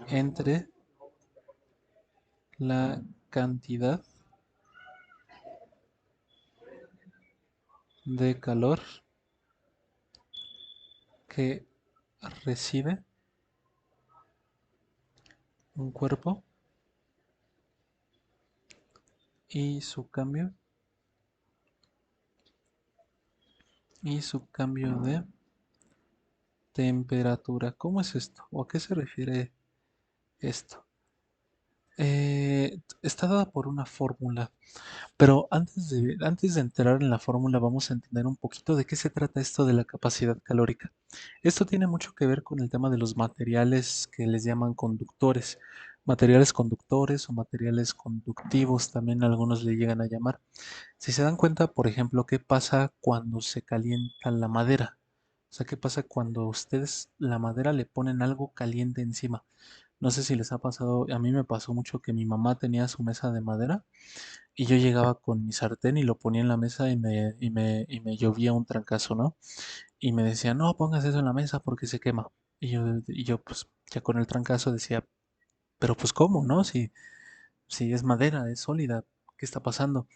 entre la cantidad de calor que recibe un cuerpo y su cambio de temperatura. ¿Cómo es esto? ¿O a qué se refiere esto? Está dada por una fórmula. Pero antes de entrar en la fórmula, vamos a entender un poquito de qué se trata esto de la capacidad calórica. Esto tiene mucho que ver con el tema de los materiales que les llaman conductores. Materiales conductores o materiales conductivos también algunos le llegan a llamar. Si se dan cuenta, por ejemplo, qué pasa cuando se calienta la madera. O sea, qué pasa cuando ustedes la madera le ponen algo caliente encima. No sé si les ha pasado, a mí me pasó mucho que mi mamá tenía su mesa de madera y yo llegaba con mi sartén y lo ponía en la mesa y me llovía un trancazo, ¿no? Y me decía, no, pongas eso en la mesa porque se quema. Y yo pues ya con el trancazo decía, pero pues ¿cómo, no? Si es madera, es sólida, ¿qué está pasando?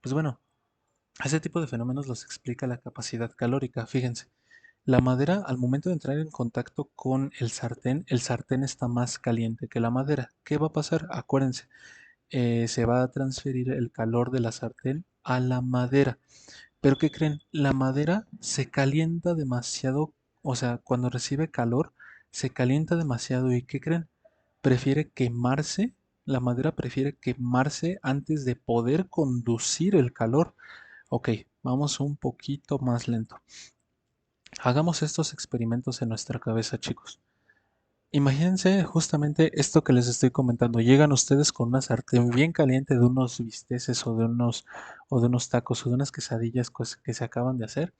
Pues bueno, ese tipo de fenómenos los explica la capacidad calórica. Fíjense, la madera al momento de entrar en contacto con el sartén está más caliente que la madera. ¿Qué va a pasar? Acuérdense, se va a transferir el calor de la sartén a la madera. Pero ¿qué creen? La madera se calienta demasiado, o sea, cuando recibe calor, se calienta demasiado y ¿qué creen? Prefiere quemarse, la madera prefiere quemarse antes de poder conducir el calor. Ok, vamos un poquito más lento. Hagamos estos experimentos en nuestra cabeza, chicos. Imagínense justamente esto que les estoy comentando. Llegan ustedes con una sartén bien caliente de unos bisteces o de unos tacos o de unas quesadillas que se acaban de hacer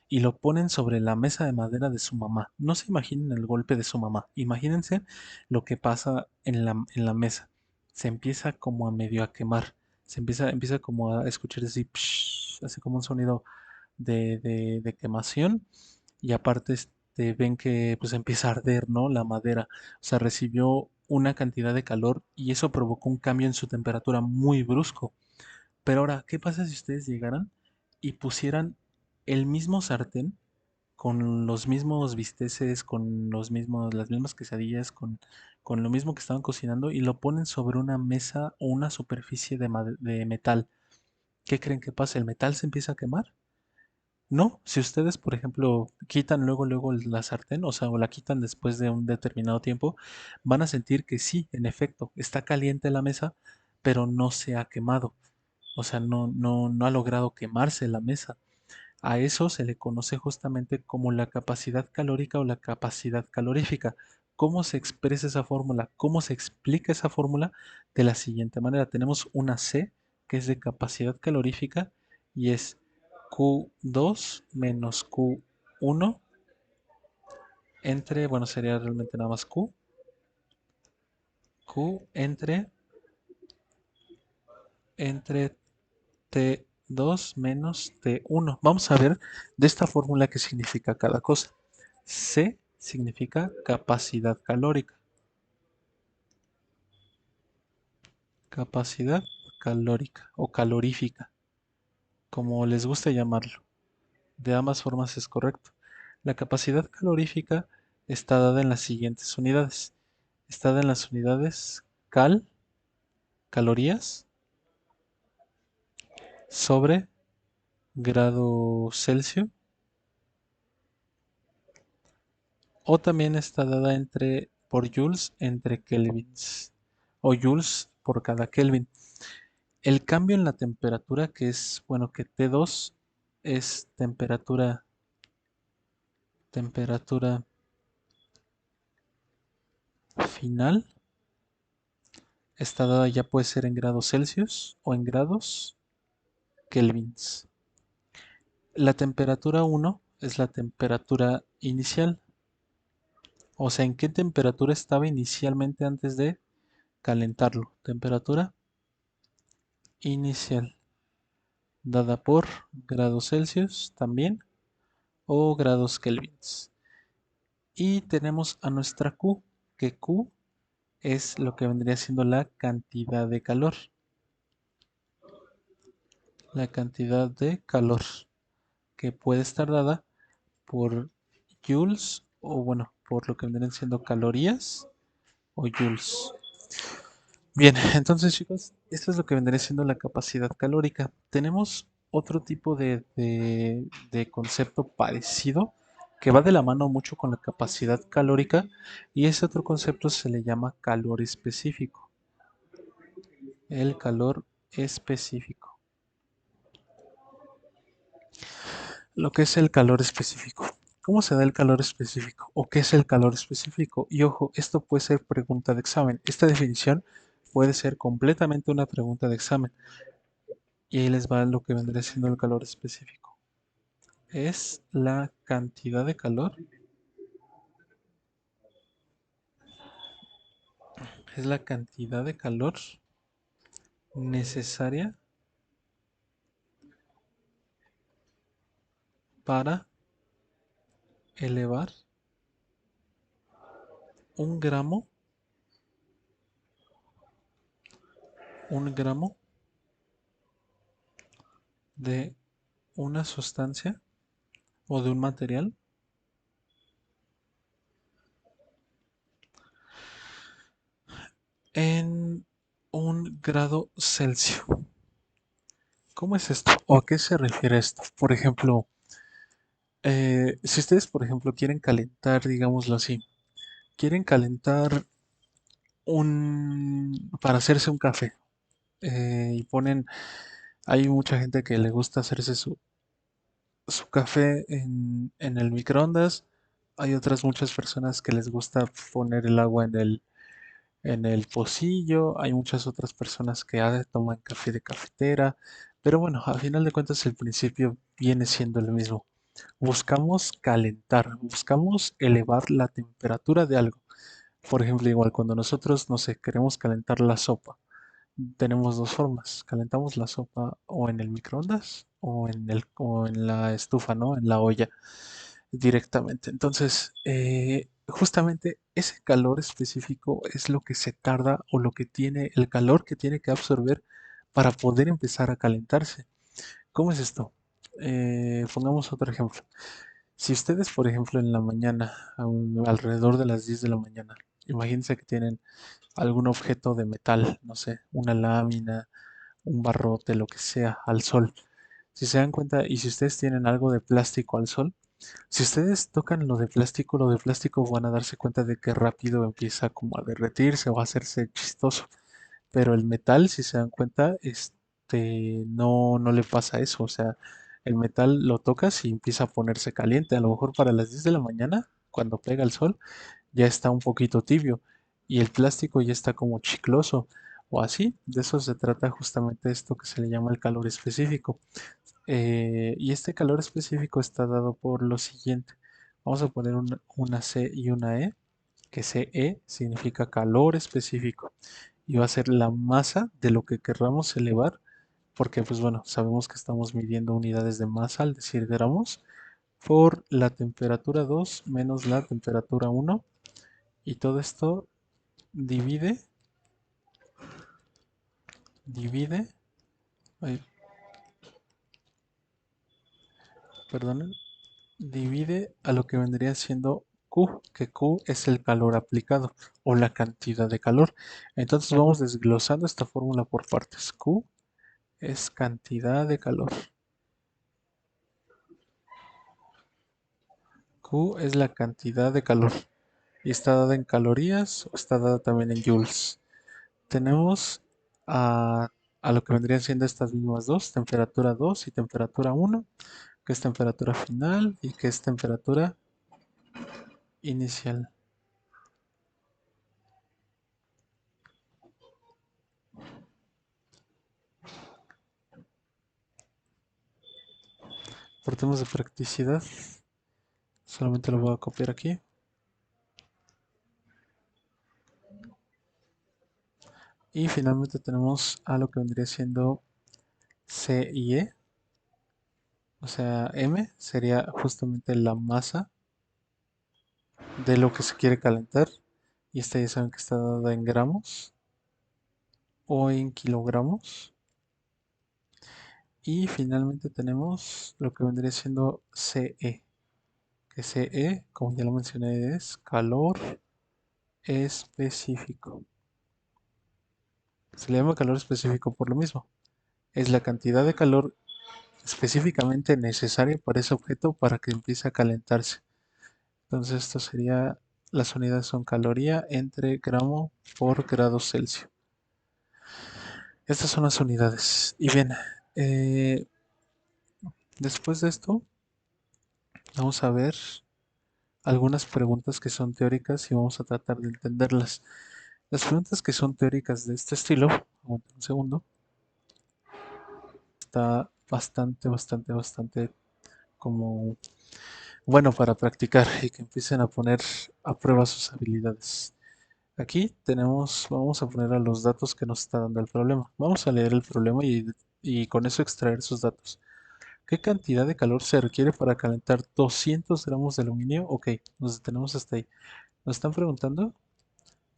y lo ponen sobre la mesa de madera de su mamá. No se imaginen el golpe de su mamá. Imagínense lo que pasa en la mesa. Se empieza como a medio a quemar. Empieza como a escuchar así, psh, así como un sonido de quemación y aparte ven que pues empieza a arder, ¿no? La madera, o sea, recibió una cantidad de calor y eso provocó un cambio en su temperatura muy brusco. Pero ahora, ¿qué pasa si ustedes llegaran y pusieran el mismo sartén con los mismos bisteces, las mismas quesadillas, con lo mismo que estaban cocinando y lo ponen sobre una mesa o una superficie de metal? ¿Qué creen que pasa? ¿El metal se empieza a quemar? No, si ustedes, por ejemplo, quitan luego la sartén, o sea, o la quitan después de un determinado tiempo, van a sentir que sí, en efecto, está caliente la mesa, pero no se ha quemado. O sea, no ha logrado quemarse la mesa. A eso se le conoce justamente como la capacidad calórica o la capacidad calorífica. ¿Cómo se expresa esa fórmula? ¿Cómo se explica esa fórmula? De la siguiente manera, tenemos una C que es de capacidad calorífica y es Q2 menos Q1 entre, bueno, sería realmente nada más Q entre T2 menos T1. Vamos a ver de esta fórmula qué significa cada cosa. C significa capacidad calórica. Capacidad calórica o calorífica, como les guste llamarlo. De ambas formas es correcto. La capacidad calorífica está dada en las siguientes unidades. Está dada en las unidades calorías, sobre grado Celsius, o también está dada por joules entre kelvins, o joules por cada kelvin. El cambio en la temperatura, que es, bueno, que T2 es temperatura final, está dada ya puede ser en grados Celsius o en grados kelvins. La temperatura 1 es la temperatura inicial, o sea, en qué temperatura estaba inicialmente antes de calentarlo. Temperatura inicial, dada por grados Celsius también o grados kelvins. Y tenemos a nuestra Q, que Q es lo que vendría siendo la cantidad de calor. La cantidad de calor que puede estar dada por joules o bueno, por lo que vendrían siendo calorías o joules. Bien, entonces chicos, esto es lo que vendría siendo la capacidad calórica. Tenemos otro tipo de concepto parecido que va de la mano mucho con la capacidad calórica y ese otro concepto se le llama calor específico. El calor específico. Lo que es el calor específico. ¿Cómo se da el calor específico? ¿O qué es el calor específico? Y ojo, esto puede ser pregunta de examen. Esta definición puede ser completamente una pregunta de examen. Y ahí les va lo que vendría siendo el calor específico. Es la cantidad de calor es la cantidad de calor necesaria para elevar un gramo, un gramo de una sustancia o de un material en 1 grado Celsius. ¿Cómo es esto? ¿O a qué se refiere esto? Por ejemplo, si ustedes, por ejemplo, quieren calentar, digámoslo así, quieren calentar para hacerse un café, y ponen, hay mucha gente que le gusta hacerse su café en el microondas, hay otras muchas personas que les gusta poner el agua en el pocillo, hay muchas otras personas que toman café de cafetera, pero bueno, a final de cuentas el principio viene siendo el mismo. Buscamos calentar, buscamos elevar la temperatura de algo. Por ejemplo, igual cuando nosotros, no sé, queremos calentar la sopa, tenemos dos formas. Calentamos la sopa o en el microondas o en la estufa, ¿no? En la olla directamente. Entonces, justamente ese calor específico es lo que se tarda o lo que tiene, el calor que tiene que absorber para poder empezar a calentarse. ¿Cómo es esto? Pongamos otro ejemplo. Si ustedes, por ejemplo, en la mañana, alrededor de las 10 de la mañana, imagínense que tienen algún objeto de metal, no sé, una lámina, un barrote, lo que sea, al sol. Si se dan cuenta y si ustedes tienen algo de plástico al sol, si ustedes tocan lo de plástico van a darse cuenta de que rápido empieza como a derretirse o a hacerse chistoso. Pero el metal, si se dan cuenta, no le pasa eso. O sea, el metal lo tocas y empieza a ponerse caliente. A lo mejor para las 10 de la mañana, cuando pega el sol, ya está un poquito tibio y el plástico ya está como chicloso o así. De eso se trata justamente esto que se le llama el calor específico. Y este calor específico está dado por lo siguiente. Vamos a poner una C y una E, que CE significa calor específico y va a ser la masa de lo que querramos elevar, porque pues bueno, sabemos que estamos midiendo unidades de masa al decir gramos, por la temperatura 2 menos la temperatura 1 y todo esto divide, divide, ay, perdonen, divide a lo que vendría siendo Q, que Q es el calor aplicado o la cantidad de calor. Entonces vamos desglosando esta fórmula por partes. Q es cantidad de calor. Q es la cantidad de calor y está dada en calorías o está dada también en joules. Tenemos a lo que vendrían siendo estas mismas dos, temperatura 2 y temperatura 1, que es temperatura final y que es temperatura inicial. Por temas de practicidad, solamente lo voy a copiar aquí. Y finalmente tenemos a lo que vendría siendo C y E. O sea, M sería justamente la masa de lo que se quiere calentar. Y esta ya saben que está dada en gramos o en kilogramos. Y finalmente tenemos lo que vendría siendo CE. Que CE, como ya lo mencioné, es calor específico. Se le llama calor específico por lo mismo. Es la cantidad de calor específicamente necesaria para ese objeto para que empiece a calentarse. Entonces esto sería, las unidades son caloría entre gramo por grado Celsius. Estas son las unidades. Y bien, eh, después de esto vamos a ver algunas preguntas que son teóricas y vamos a tratar de entenderlas. Las preguntas que son teóricas de este estilo, aguanta un segundo, está bastante como bueno para practicar y que empiecen a poner a prueba sus habilidades. Aquí tenemos, vamos a poner a los datos que nos está dando el problema. Vamos a leer el problema y con eso extraer esos datos. ¿Qué cantidad de calor se requiere para calentar 200 gramos de aluminio? Ok, nos detenemos hasta ahí. Nos están preguntando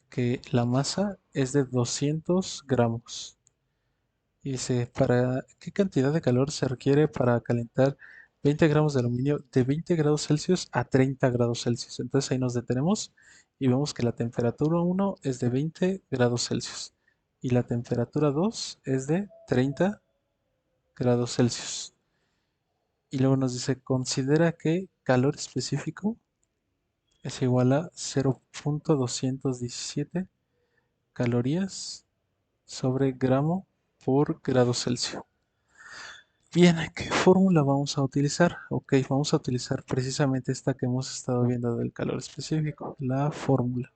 que la masa es de 200 gramos. Y dice, ¿para qué cantidad de calor se requiere para calentar 20 gramos de aluminio de 20 grados Celsius a 30 grados Celsius? Entonces ahí nos detenemos y vemos que la temperatura 1 es de 20 grados Celsius y la temperatura 2 es de 30 grados Celsius. Y luego nos dice, considera que calor específico es igual a 0.217 calorías sobre gramo por grado Celsius. Bien, ¿qué fórmula vamos a utilizar? Ok, vamos a utilizar precisamente esta que hemos estado viendo del calor específico, la fórmula.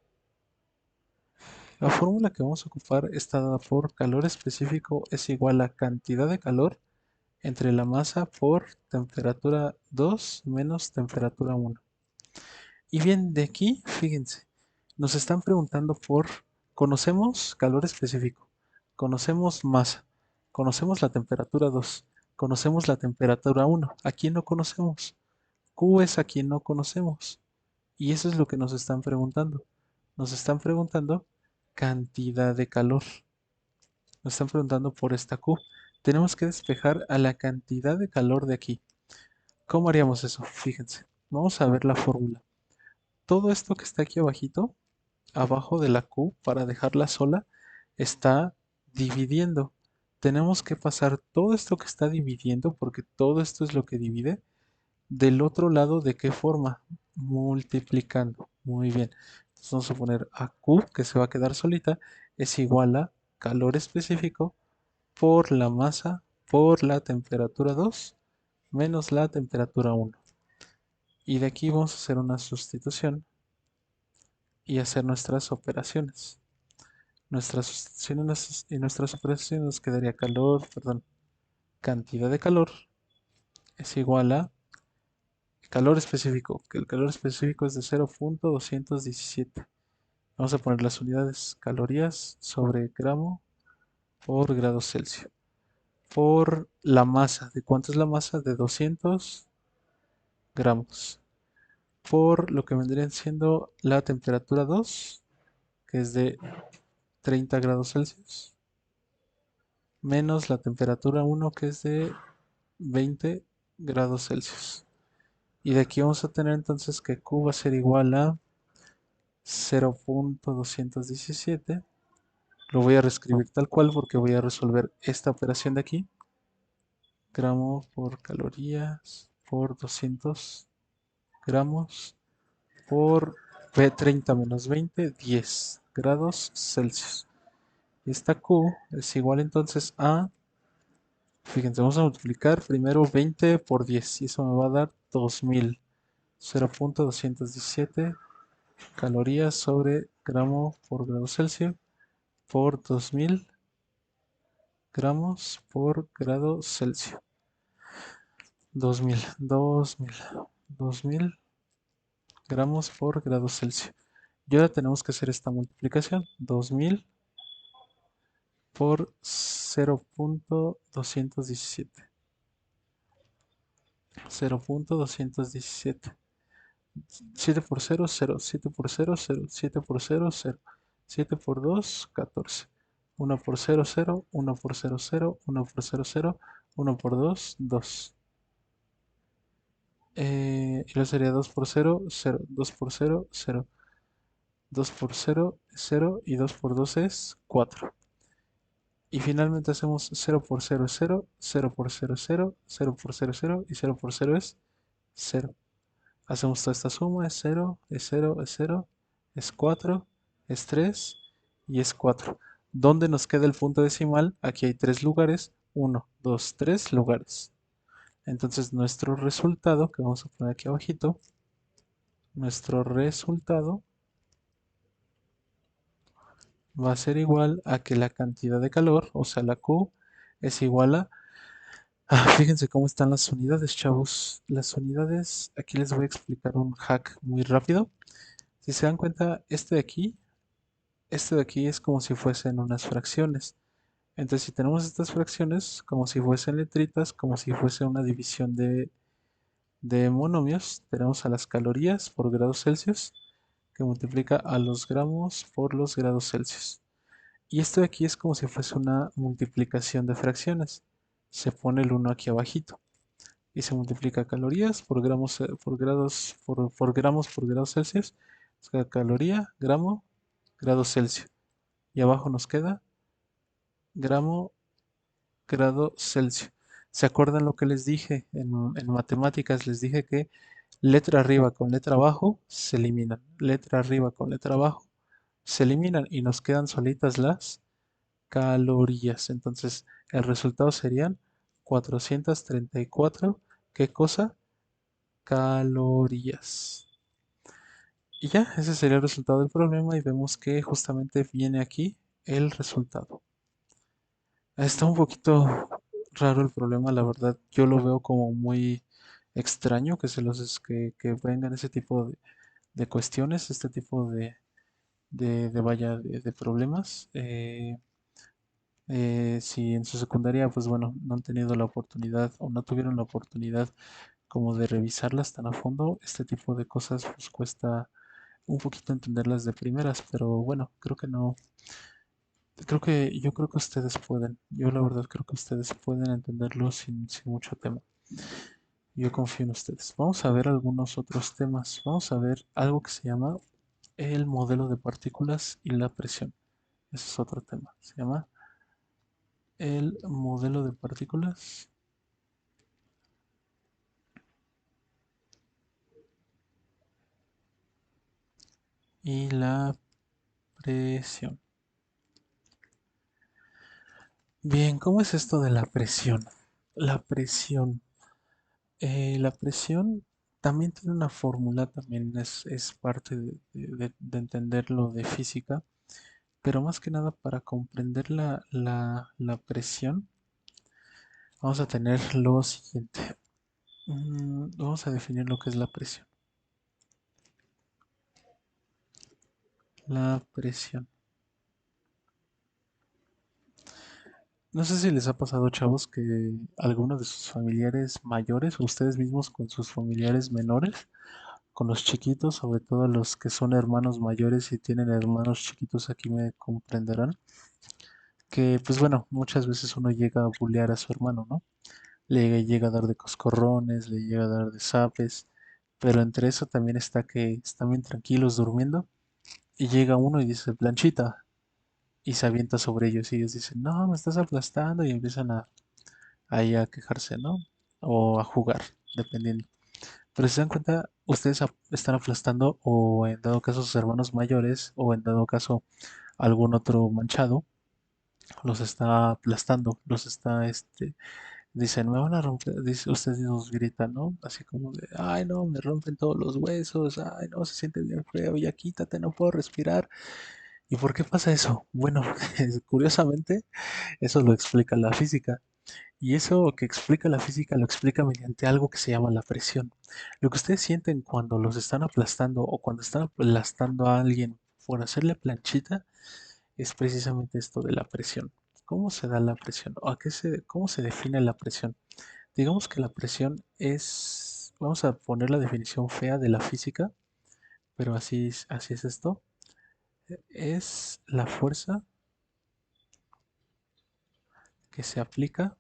La fórmula que vamos a ocupar está dada por calor específico es igual a cantidad de calor entre la masa por temperatura 2 menos temperatura 1. Y bien, de aquí, fíjense, nos están preguntando conocemos calor específico, conocemos masa, conocemos la temperatura 2, conocemos la temperatura 1. ¿A quién no conocemos? Q es a quien no conocemos. Y eso es lo que nos están preguntando. Nos están preguntando cantidad de calor. Nos están preguntando por esta Q. Tenemos que despejar a la cantidad de calor de aquí. ¿Cómo haríamos eso? Fíjense. Vamos a ver la fórmula. Todo esto que está aquí abajito, abajo de la Q, para dejarla sola, está dividiendo. Tenemos que pasar todo esto que está dividiendo, porque todo esto es lo que divide, del otro lado, ¿de qué forma? Multiplicando. Muy bien. Entonces vamos a poner a Q, que se va a quedar solita, es igual a calor específico por la masa por la temperatura 2 menos la temperatura 1. Y de aquí vamos a hacer una sustitución y hacer nuestras operaciones. Nuestras sustituciones y nuestras operaciones nos quedaría cantidad de calor es igual a calor específico, que el calor específico es de 0.217. Vamos a poner las unidades calorías sobre gramo por grado Celsius. Por la masa, ¿de cuánto es la masa? De 200 gramos. Por lo que vendrían siendo la temperatura 2, que es de 30 grados Celsius, menos la temperatura 1, que es de 20 grados Celsius. Y de aquí vamos a tener entonces que Q va a ser igual a 0.217. Lo voy a reescribir tal cual porque voy a resolver esta operación de aquí. Gramo por calorías por 200 gramos por B30 menos 20, 10 grados Celsius. Y esta Q es igual entonces a, fíjense, vamos a multiplicar primero 20 por 10 y eso me va a dar 2000. 0.217 calorías sobre gramo por grado Celsius por 2000 gramos por grado Celsius. 2000, 2000, 2000 gramos por grado Celsius. Y ahora tenemos que hacer esta multiplicación. 2000 por 0.217. 0.217. 7 por 0, 0. 7 por 0, 0. 7 por 0, 0. 7 por 2, 14. 1 por 0, 0. 1 por 0, 0. 1 por 0, 0. 1 por 2, 2. Y luego sería 2 por 0, 0. 2 por 0, 0. 2 por 0, 0. Y 2 por 2 es 4. Y finalmente hacemos 0 por 0 es 0. 0 por 0 es 0. 0 por 0 es 0. Y 0 por 0 es 0. Hacemos toda esta suma, es 0, es 0, es 0, es 4, es 3 y es 4. ¿Dónde nos queda el punto decimal? Aquí hay 3 lugares, 1, 2, 3 lugares. Entonces nuestro resultado, que vamos a poner aquí abajito, nuestro resultado va a ser igual a que la cantidad de calor, o sea la Q, es igual a... fíjense cómo están las unidades, chavos. Las unidades, aquí les voy a explicar un hack muy rápido. Si se dan cuenta, este de aquí Este de aquí es como si fuesen unas fracciones. Entonces, si tenemos estas fracciones como si fuesen letritas, como si fuese una división de monomios, tenemos a las calorías por grados Celsius que multiplica a los gramos por los grados Celsius. Y esto de aquí es como si fuese una multiplicación de fracciones. Se pone el uno aquí abajito y se multiplica calorías por gramos por grados por gramos por grados Celsius. O sea, caloría, gramo, grados Celsius. Y abajo nos queda gramo, grado Celsius. ¿Se acuerdan lo que les dije en matemáticas? Les dije que letra arriba con letra abajo se eliminan. Letra arriba con letra abajo se eliminan y nos quedan solitas las calorías. Entonces, el resultado serían 434. ¿Qué cosa? Calorías. Y ya, ese sería el resultado del problema y vemos que justamente viene aquí el resultado. Está un poquito raro el problema, la verdad. Yo lo veo como muy extraño que que vengan ese tipo de cuestiones, este tipo de problemas. Si en su secundaria, pues bueno, no han tenido la oportunidad o no tuvieron la oportunidad como de revisarlas tan a fondo, este tipo de cosas pues cuesta un poquito entenderlas de primeras, pero bueno, creo que no, yo creo que ustedes pueden, yo la verdad creo que ustedes pueden entenderlo sin mucho tema. Yo confío en ustedes. Vamos a ver algunos otros temas. Vamos a ver algo que se llama el modelo de partículas y la presión. Ese es otro tema. Se llama el modelo de partículas y la presión. Bien, ¿cómo es esto de la presión? La presión. La presión también tiene una fórmula, también es parte de entender lo de física, pero más que nada para comprender la presión, vamos a tener lo siguiente. Vamos a definir lo que es la presión. La presión. No sé si les ha pasado, chavos, que algunos de sus familiares mayores o ustedes mismos con sus familiares menores, con los chiquitos, sobre todo los que son hermanos mayores y tienen hermanos chiquitos, aquí me comprenderán, que pues bueno, muchas veces uno llega a bullear a su hermano, ¿no? Le llega a dar de coscorrones, le llega a dar de zapes, pero entre eso también está que están bien tranquilos durmiendo y llega uno y dice, planchita, y se avienta sobre ellos y ellos dicen, no, me estás aplastando y empiezan ahí a quejarse, ¿no? O a jugar, dependiendo. Pero si se dan cuenta, ustedes están aplastando o en dado caso sus hermanos mayores o en dado caso algún otro manchado, los está aplastando, dicen, me van a romper, dice, ustedes nos gritan, ¿no? Así como de, ay no, me rompen todos los huesos, ay no, se siente bien feo, ya quítate, no puedo respirar. ¿Y por qué pasa eso? Bueno, curiosamente, eso lo explica la física. Y eso que explica la física lo explica mediante algo que se llama la presión. Lo que ustedes sienten cuando los están aplastando o cuando están aplastando a alguien por hacerle planchita es precisamente esto de la presión. ¿Cómo se da la presión? ¿O cómo se define la presión? Digamos que la presión es, vamos a poner la definición fea de la física, pero así es esto. Es la fuerza que se aplica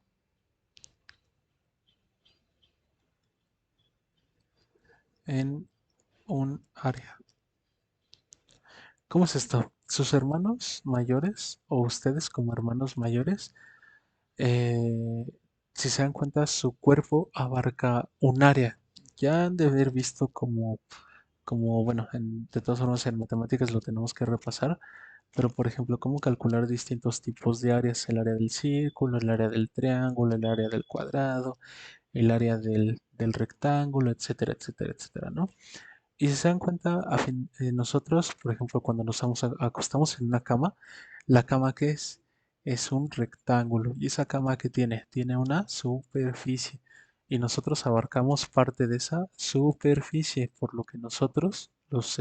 en un área. ¿Cómo es esto? Sus hermanos mayores o ustedes como hermanos mayores, eh, si se dan cuenta, su cuerpo abarca un área. Ya han de haber visto como bueno, de todas formas en matemáticas lo tenemos que repasar, pero por ejemplo, cómo calcular distintos tipos de áreas, el área del círculo, el área del triángulo, el área del cuadrado, el área del rectángulo, etcétera, etcétera, etcétera, ¿no? Y si se dan cuenta, nosotros, por ejemplo, cuando acostamos en una cama, la cama que es un rectángulo. ¿Y esa cama que tiene una superficie? Y nosotros abarcamos parte de esa superficie, por lo que nosotros,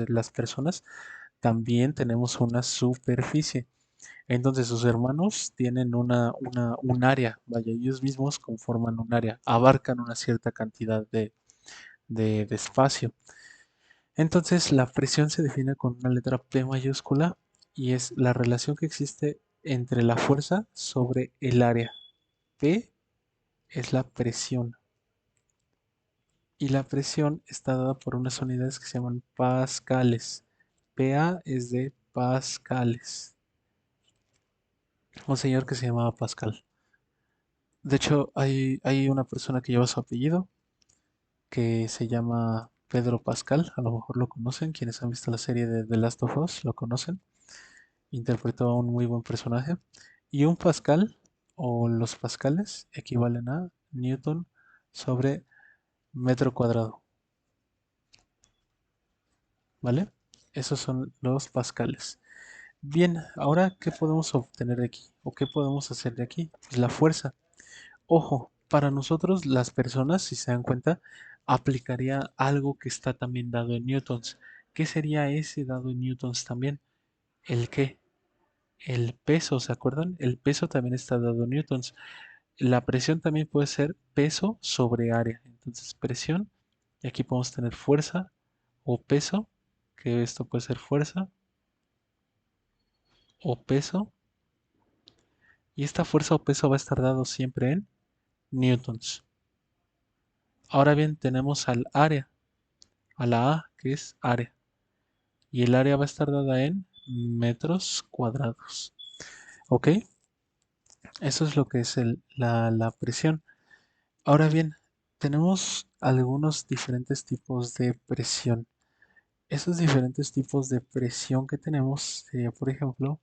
las personas, también tenemos una superficie. Entonces sus hermanos tienen un área, vaya, ellos mismos conforman un área, abarcan una cierta cantidad de espacio. Entonces la presión se define con una letra P mayúscula y es la relación que existe entre la fuerza sobre el área. P es la presión y la presión está dada por unas unidades que se llaman pascales. PA es de pascales. Un señor que se llamaba Pascal. De hecho, hay una persona que lleva su apellido, que se llama Pedro Pascal, a lo mejor lo conocen, quienes han visto la serie de The Last of Us lo conocen, interpretó a un muy buen personaje. Y un Pascal, o los pascales, equivalen a Newton sobre metro cuadrado, ¿vale? Esos son los pascales. Bien, ahora, ¿qué podemos obtener de aquí? ¿O qué podemos hacer de aquí? Pues la fuerza. Ojo, para nosotros las personas, si se dan cuenta, aplicaría algo que está también dado en newtons. ¿Qué sería ese dado en newtons también? ¿El qué? El peso, ¿se acuerdan? El peso también está dado en newtons. La presión también puede ser peso sobre área. Entonces, presión, y aquí podemos tener fuerza o peso, que esto puede ser fuerza o peso, y esta fuerza o peso va a estar dado siempre en newtons. Ahora bien, tenemos al área, a la A, que es área. Y el área va a estar dada en metros cuadrados. ¿Ok? Eso es lo que es la presión. Ahora bien, tenemos algunos diferentes tipos de presión. Esos diferentes tipos de presión que tenemos sería, por ejemplo,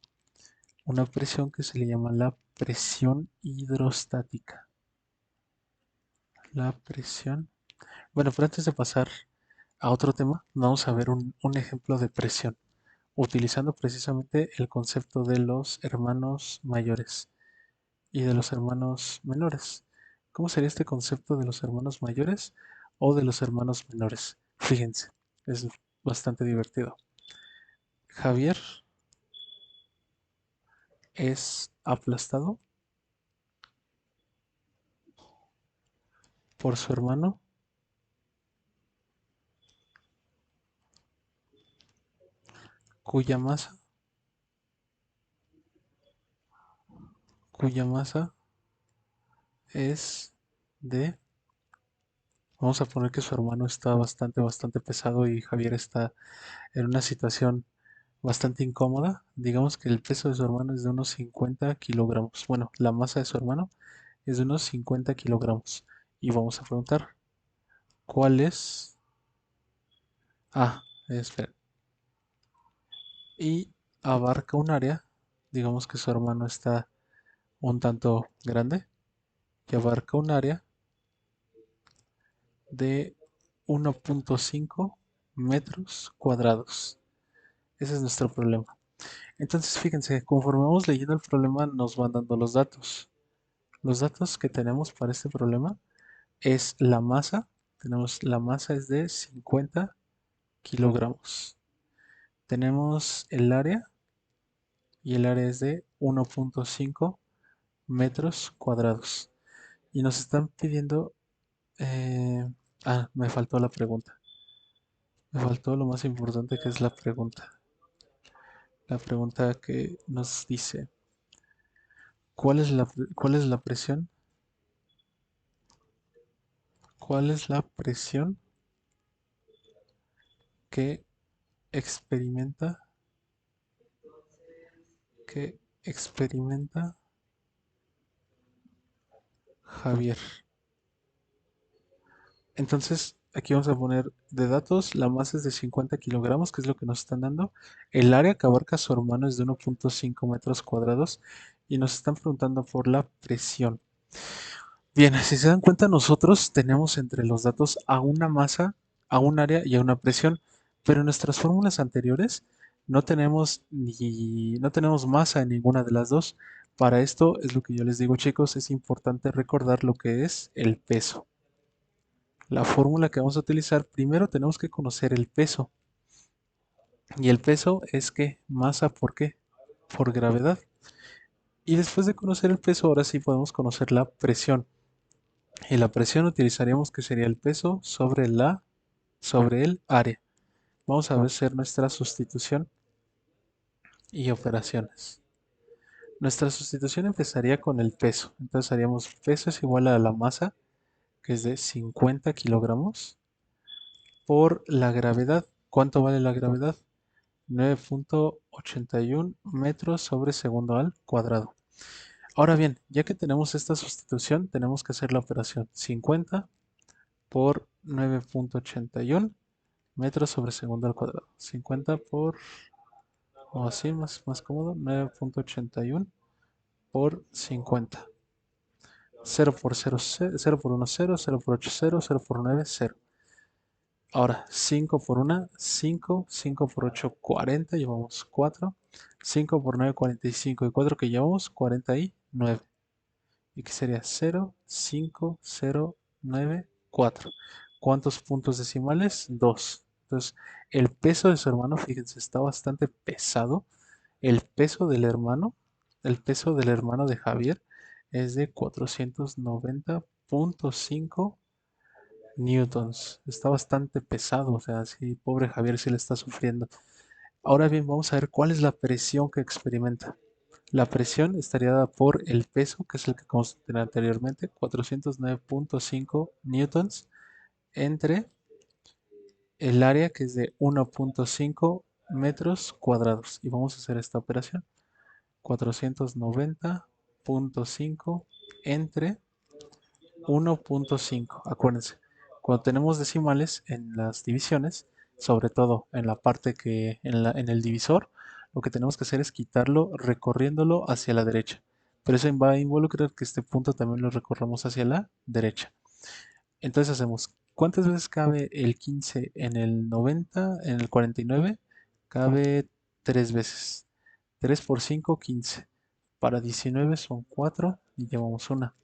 una presión que se le llama la presión hidrostática. La presión. Bueno, pero antes de pasar a otro tema, vamos a ver un ejemplo de presión, utilizando precisamente el concepto de los hermanos mayores y de los hermanos menores. ¿Cómo sería este concepto de los hermanos mayores o de los hermanos menores? Fíjense, es bastante divertido. Javier es aplastado por su hermano cuya masa, cuya masa es de, vamos a poner que su hermano está bastante pesado y Javier está en una situación bastante incómoda. Digamos que el peso de su hermano es de unos 50 kilogramos. Bueno, la masa de su hermano es de unos 50 kilogramos. Y vamos a preguntar, ¿cuál es? Ah, espera. Y abarca un área, digamos que su hermano está un tanto grande, que abarca un área de 1.5 metros cuadrados. Ese es nuestro problema. Entonces, fíjense, conforme vamos leyendo el problema, nos van dando los datos. Los datos que tenemos para este problema es la masa. Tenemos la masa es de 50 kilogramos. Tenemos el área y el área es de 1.5 metros cuadrados. Y nos están pidiendo... eh, me faltó la pregunta. Me faltó lo más importante que es la pregunta. La pregunta que nos dice, cuál es la presión? ¿Cuál es la presión que experimenta, que experimenta Javier? Entonces, aquí vamos a poner de datos, la masa es de 50 kilogramos, que es lo que nos están dando. El área que abarca su hermano es de 1.5 metros cuadrados y nos están preguntando por la presión. Bien, si se dan cuenta, nosotros tenemos entre los datos a una masa, a un área y a una presión, pero en nuestras fórmulas anteriores no tenemos masa en ninguna de las dos. Para esto es lo que yo les digo, chicos, es importante recordar lo que es el peso. La fórmula que vamos a utilizar, primero tenemos que conocer el peso. Y el peso es que masa, ¿por qué? Por gravedad. Y después de conocer el peso, ahora sí podemos conocer la presión. Y la presión utilizaríamos que sería el peso sobre el área. Vamos a ver hacer nuestra sustitución y operaciones. Nuestra sustitución empezaría con el peso. Entonces haríamos peso es igual a la masa, que es de 50 kilogramos, por la gravedad. ¿Cuánto vale la gravedad? 9.81 metros sobre segundo al cuadrado. Ahora bien, ya que tenemos esta sustitución, tenemos que hacer la operación 50 por 9.81 metros sobre segundo al cuadrado. 50 por, o así, más cómodo, 9.81 por 50. 0 por 0, 0 por 1, 0, 0 por 8, 0, 0 por 9, 0. Ahora, 5 por 1, 5, 5 por 8, 40, llevamos 4. 5 por 9, 45 y 4 que llevamos 49. Y que sería 0, 5, 0, 9, 4. ¿Cuántos puntos decimales? 2. Entonces, el peso de su hermano, fíjense, está bastante pesado. El peso del hermano, el peso del hermano de Javier es de 490.5 newtons. Está bastante pesado, o sea, sí, pobre Javier sí le está sufriendo. Ahora bien, vamos a ver cuál es la presión que experimenta. La presión estaría dada por el peso, que es el que acabamos de tener anteriormente, 409.5 newtons, entre el área, que es de 1.5 metros cuadrados. Y vamos a hacer esta operación. 490.5 entre 1.5. Acuérdense, cuando tenemos decimales en las divisiones, sobre todo en la parte que en el divisor, lo que tenemos que hacer es quitarlo recorriéndolo hacia la derecha. Pero eso va a involucrar que este punto también lo recorramos hacia la derecha. Entonces hacemos, ¿cuántas veces cabe el 15 en el 90, en el 49? Cabe 3 veces. 3 por 5, 15. Para 19 son 4 y llevamos una.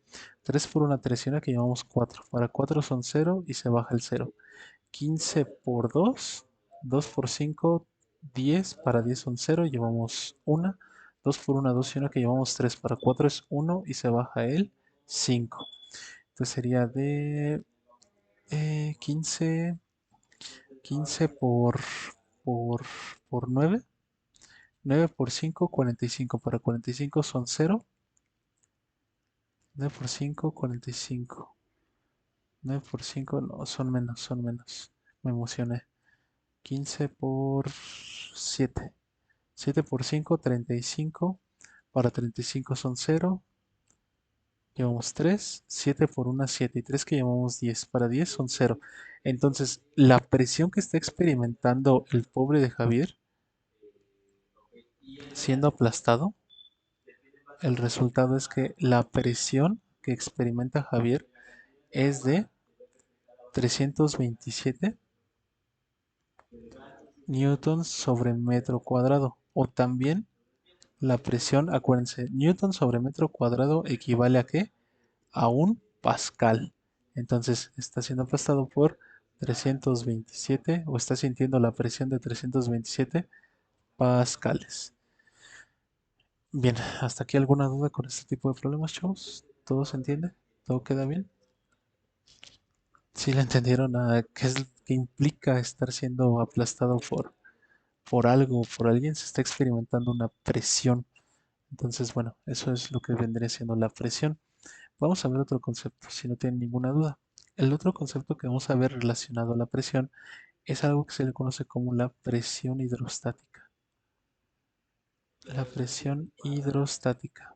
3 por 1, 3 y una que llevamos 4. Para 4 son 0 y se baja el 0. 15 por 2, 2 por 5, 10. Para 10 son 0 y llevamos una. 2 por 1, 2 y una que llevamos 3. Para 4 es 1 y se baja el 5. Entonces sería de 15, 15 por, por 9. 9 por 5, 45. Para 45 son 0. 9 por 5, 45. 9 por 5, no, son menos, son menos. Me emocioné. 15 por 7. 7 por 5, 35. Para 35 son 0. Llevamos 3. 7 por 1, 7. Y 3 que llevamos 10. Para 10 son 0. Entonces, la presión que está experimentando el pobre de Javier, siendo aplastado, el resultado es que la presión que experimenta Javier es de 327 newtons sobre metro cuadrado. O también la presión, acuérdense, newton sobre metro cuadrado equivale a ¿qué? A un pascal. Entonces está siendo aplastado por 327 o está sintiendo la presión de 327 pascales. Bien, ¿hasta aquí alguna duda con este tipo de problemas, chavos? ¿Todo se entiende? ¿Todo queda bien? ¿Sí le entendieron a qué implica estar siendo aplastado por algo, por alguien? Se está experimentando una presión. Entonces, bueno, eso es lo que vendría siendo la presión. Vamos a ver otro concepto, si no tienen ninguna duda. El otro concepto que vamos a ver relacionado a la presión es algo que se le conoce como la presión hidrostática. La presión hidrostática.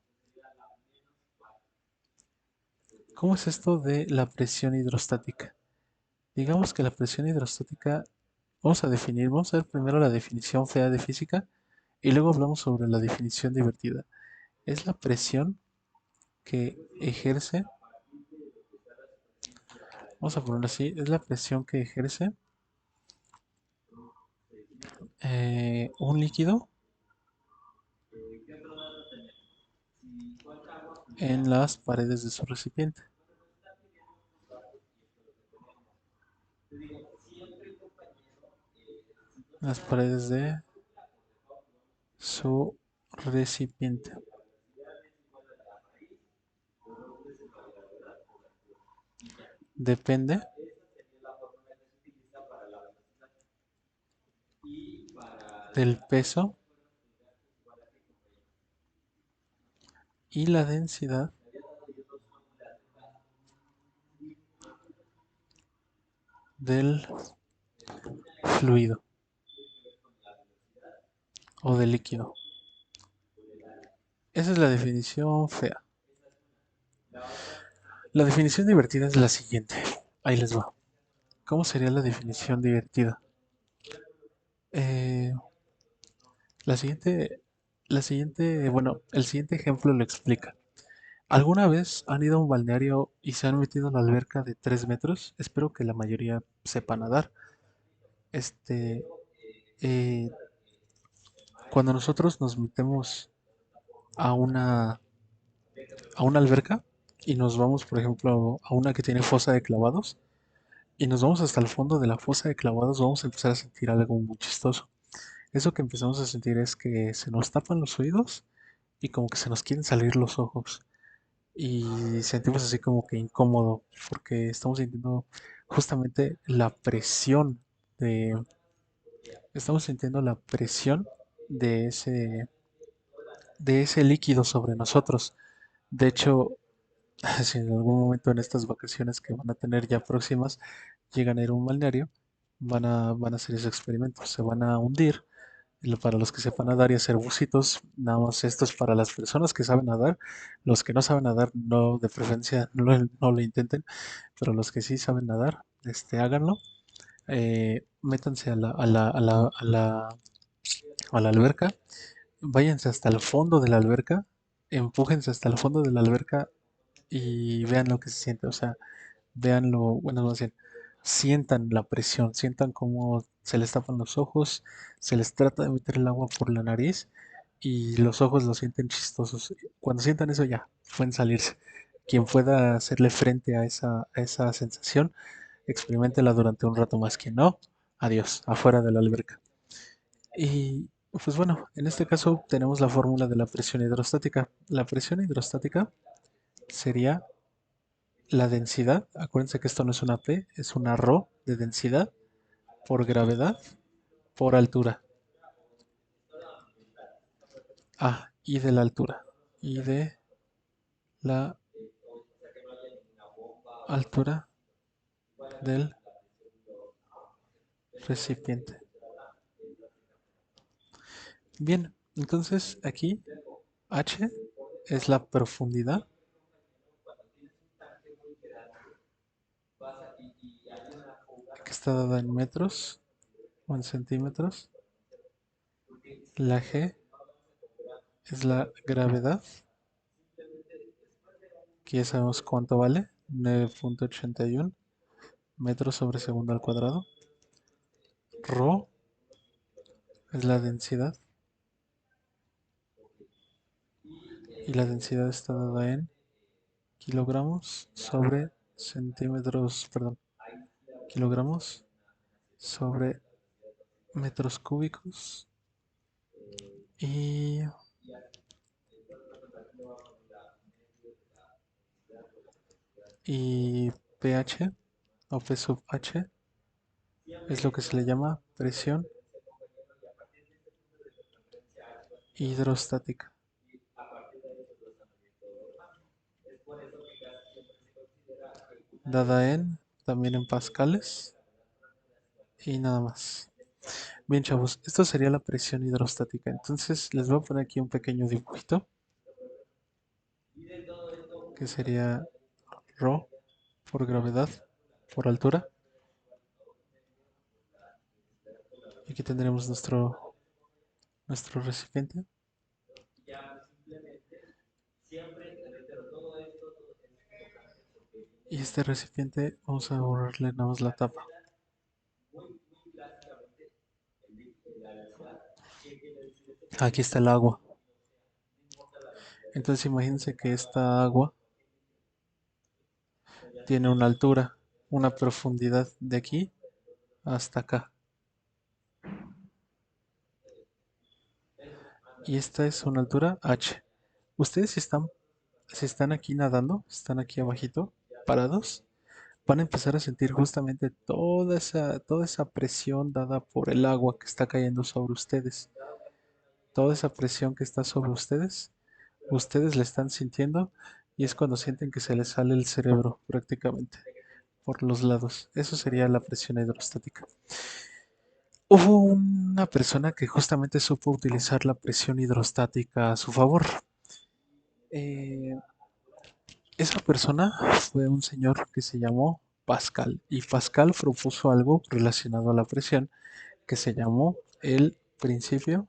¿Cómo es esto de la presión hidrostática? Digamos que la presión hidrostática, vamos a ver primero la definición fea de física y luego hablamos sobre la definición divertida. Es la presión que ejerce, vamos a ponerlo así, es la presión que ejerce un líquido en las paredes de su recipiente. las paredes de su recipiente. Depende del peso y la densidad del fluido o del líquido. Esa es la definición fea. La definición divertida es la siguiente. Ahí les va. ¿Cómo sería la definición divertida? Eh, la siguiente, bueno, el siguiente ejemplo lo explica. ¿Alguna vez han ido a un balneario y se han metido en la alberca de 3 metros? Espero que la mayoría sepa nadar. Este, eh, Cuando nosotros nos metemos a una alberca y nos vamos, por ejemplo, a una que tiene fosa de clavados y nos vamos hasta el fondo de la fosa de clavados, vamos a empezar a sentir algo muy chistoso. Eso que empezamos a sentir es que se nos tapan los oídos y como que se nos quieren salir los ojos. Y sentimos así como que incómodo porque estamos sintiendo justamente estamos sintiendo la presión de ese líquido sobre nosotros. De hecho, si en algún momento en estas vacaciones que van a tener ya próximas llegan a ir a un balneario, van a hacer ese experimento, se van a hundir. Para los que sepan nadar y hacer bucitos, nada más esto es para las personas que saben nadar. Los que no saben nadar, no, de preferencia, no lo intenten, pero los que sí saben nadar, háganlo. Métanse a la alberca, váyanse hasta el fondo de la alberca, empújense hasta el fondo de la alberca y vean lo que se siente. O sea, véanlo, bueno, más bien, sientan la presión, sientan cómo se les tapan los ojos, se les trata de meter el agua por la nariz y los ojos los sienten chistosos. Cuando sientan eso ya, pueden salirse. Quien pueda hacerle frente a esa sensación, experimentela durante un rato más. Quien no, adiós, afuera de la alberca. Y pues bueno, en este caso tenemos la fórmula de la presión hidrostática. La presión hidrostática sería la densidad, acuérdense que esto no es una P, es una ρ de densidad por gravedad por altura. Y de la altura. Y de la altura del recipiente. Bien, entonces aquí H es la profundidad que está dada en metros o en centímetros. La G es la gravedad, que ya sabemos cuánto vale, 9.81 metros sobre segundo al cuadrado. Rho es la densidad y la densidad está dada en kilogramos sobre centímetros, perdón, kilogramos sobre metros cúbicos y, y pH o P sub H es lo que se le llama presión hidrostática, dada en también en pascales y nada más. Bien, chavos, esto sería la presión hidrostática. Entonces les voy a poner aquí un pequeño dibujito que sería ρ por gravedad por altura. Y aquí tendremos nuestro recipiente. Y este recipiente vamos a borrarle nada más la tapa. Aquí está el agua. Entonces imagínense que esta agua tiene una altura, una profundidad de aquí hasta acá. y esta es una altura h. Ustedes si están aquí nadando, están aquí abajito, parados, van a empezar a sentir justamente toda esa presión dada por el agua que está cayendo sobre ustedes. Toda esa presión que está sobre ustedes la están sintiendo y es cuando sienten que se les sale el cerebro prácticamente por los lados. Eso sería la presión hidrostática. Hubo una persona que justamente supo utilizar la presión hidrostática a su favor. Eh, Esa persona fue un señor que se llamó Pascal y Pascal propuso algo relacionado a la presión que se llamó el principio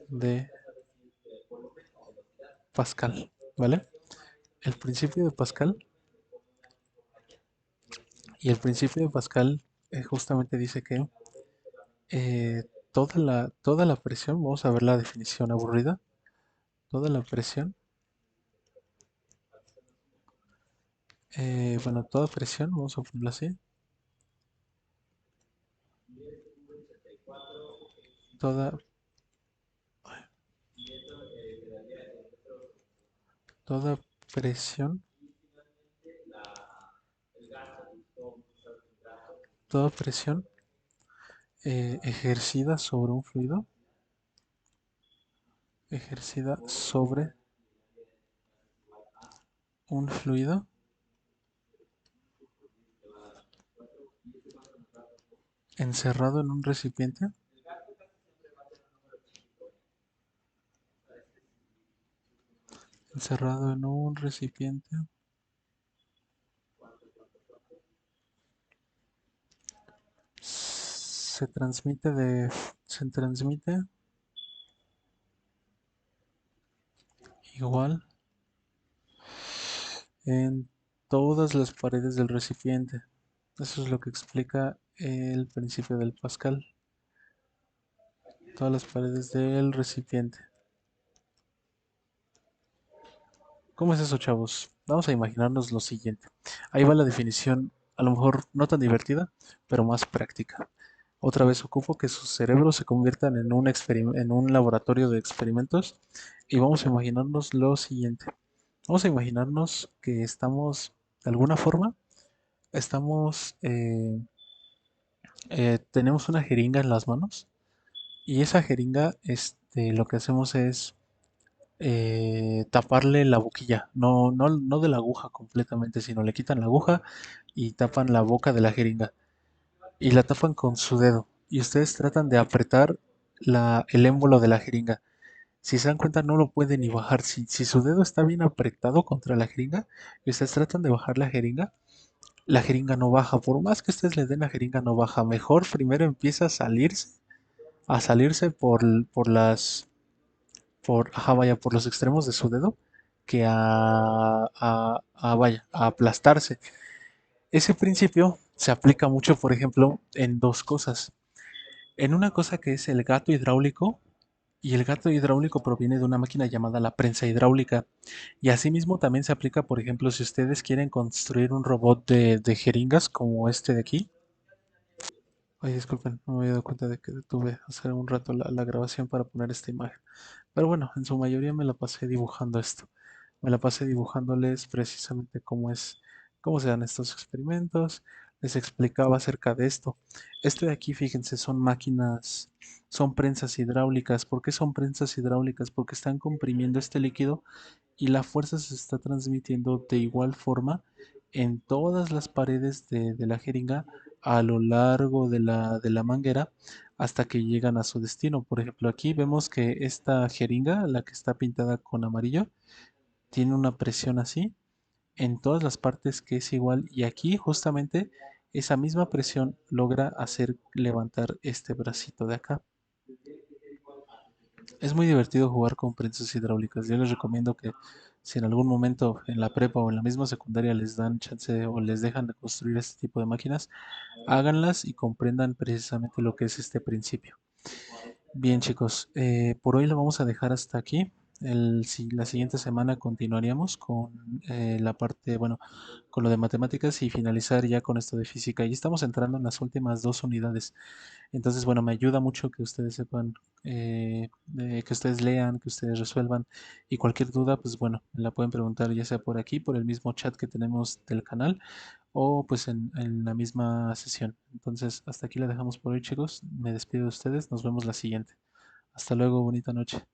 de Pascal, ¿vale? El principio de Pascal y el principio de Pascal justamente dice que toda la presión, vamos a ver la definición aburrida, toda la presión, bueno, toda presión, vamos a ponerlo así, toda, toda presión, toda presión ejercida sobre un fluido, ejercida sobre un fluido, encerrado en un recipiente, encerrado en un recipiente, se transmite se transmite igual en todas las paredes del recipiente. Eso es lo que explica el principio del Pascal. Todas las paredes del recipiente. ¿Cómo es eso, chavos? Vamos a imaginarnos lo siguiente. Ahí va la definición, a lo mejor no tan divertida, pero más práctica. Otra vez ocupo que sus cerebros se conviertan en un laboratorio de experimentos y vamos a imaginarnos lo siguiente. Vamos a imaginarnos que estamos, de alguna forma, tenemos una jeringa en las manos y esa jeringa, lo que hacemos es taparle la boquilla, no, no, no de la aguja completamente, sino le quitan la aguja y tapan la boca de la jeringa y la tapan con su dedo y ustedes tratan de apretar el émbolo de la jeringa. Si se dan cuenta, no lo pueden ni bajar. Si su dedo está bien apretado contra la jeringa y ustedes tratan de bajar la jeringa no baja. Por más que ustedes le den la jeringa, no baja. Mejor primero empieza a salirse ajá, vaya, por los extremos de su dedo que vaya, a aplastarse. Ese principio se aplica mucho, por ejemplo, en dos cosas. En una cosa que es el gato hidráulico, y el gato hidráulico proviene de una máquina llamada la prensa hidráulica. Y asimismo también se aplica, por ejemplo, si ustedes quieren construir un robot de jeringas como este de aquí. Ay, disculpen, no me había dado cuenta de que detuve hace un rato la grabación para poner esta imagen. Pero bueno, en su mayoría me la pasé dibujando esto. Me la pasé dibujándoles precisamente cómo se dan estos experimentos. Les explicaba acerca de esto. Esto de aquí, fíjense, son máquinas, son prensas hidráulicas. ¿Por qué son prensas hidráulicas? Porque están comprimiendo este líquido y la fuerza se está transmitiendo de igual forma en todas las paredes de la jeringa a lo largo de la manguera hasta que llegan a su destino. Por ejemplo, aquí vemos que esta jeringa, la que está pintada con amarillo, tiene una presión así en todas las partes que es igual y aquí justamente esa misma presión logra hacer levantar este bracito de acá. Es muy divertido jugar con prensas hidráulicas. Yo les recomiendo que si en algún momento en la prepa o en la misma secundaria les dan chance o les dejan de construir este tipo de máquinas, háganlas y comprendan precisamente lo que es este principio. Bien chicos, por hoy lo vamos a dejar hasta aquí. La siguiente semana continuaríamos con la parte, bueno, con lo de matemáticas y finalizar ya con esto de física. Y estamos entrando en las últimas dos unidades. Entonces, bueno, me ayuda mucho que ustedes sepan, que ustedes lean, que ustedes resuelvan. Y cualquier duda, pues bueno, me la pueden preguntar ya sea por aquí, por el mismo chat que tenemos del canal, o pues en la misma sesión. Entonces, hasta aquí la dejamos por hoy, chicos. Me despido de ustedes. Nos vemos la siguiente. Hasta luego, bonita noche.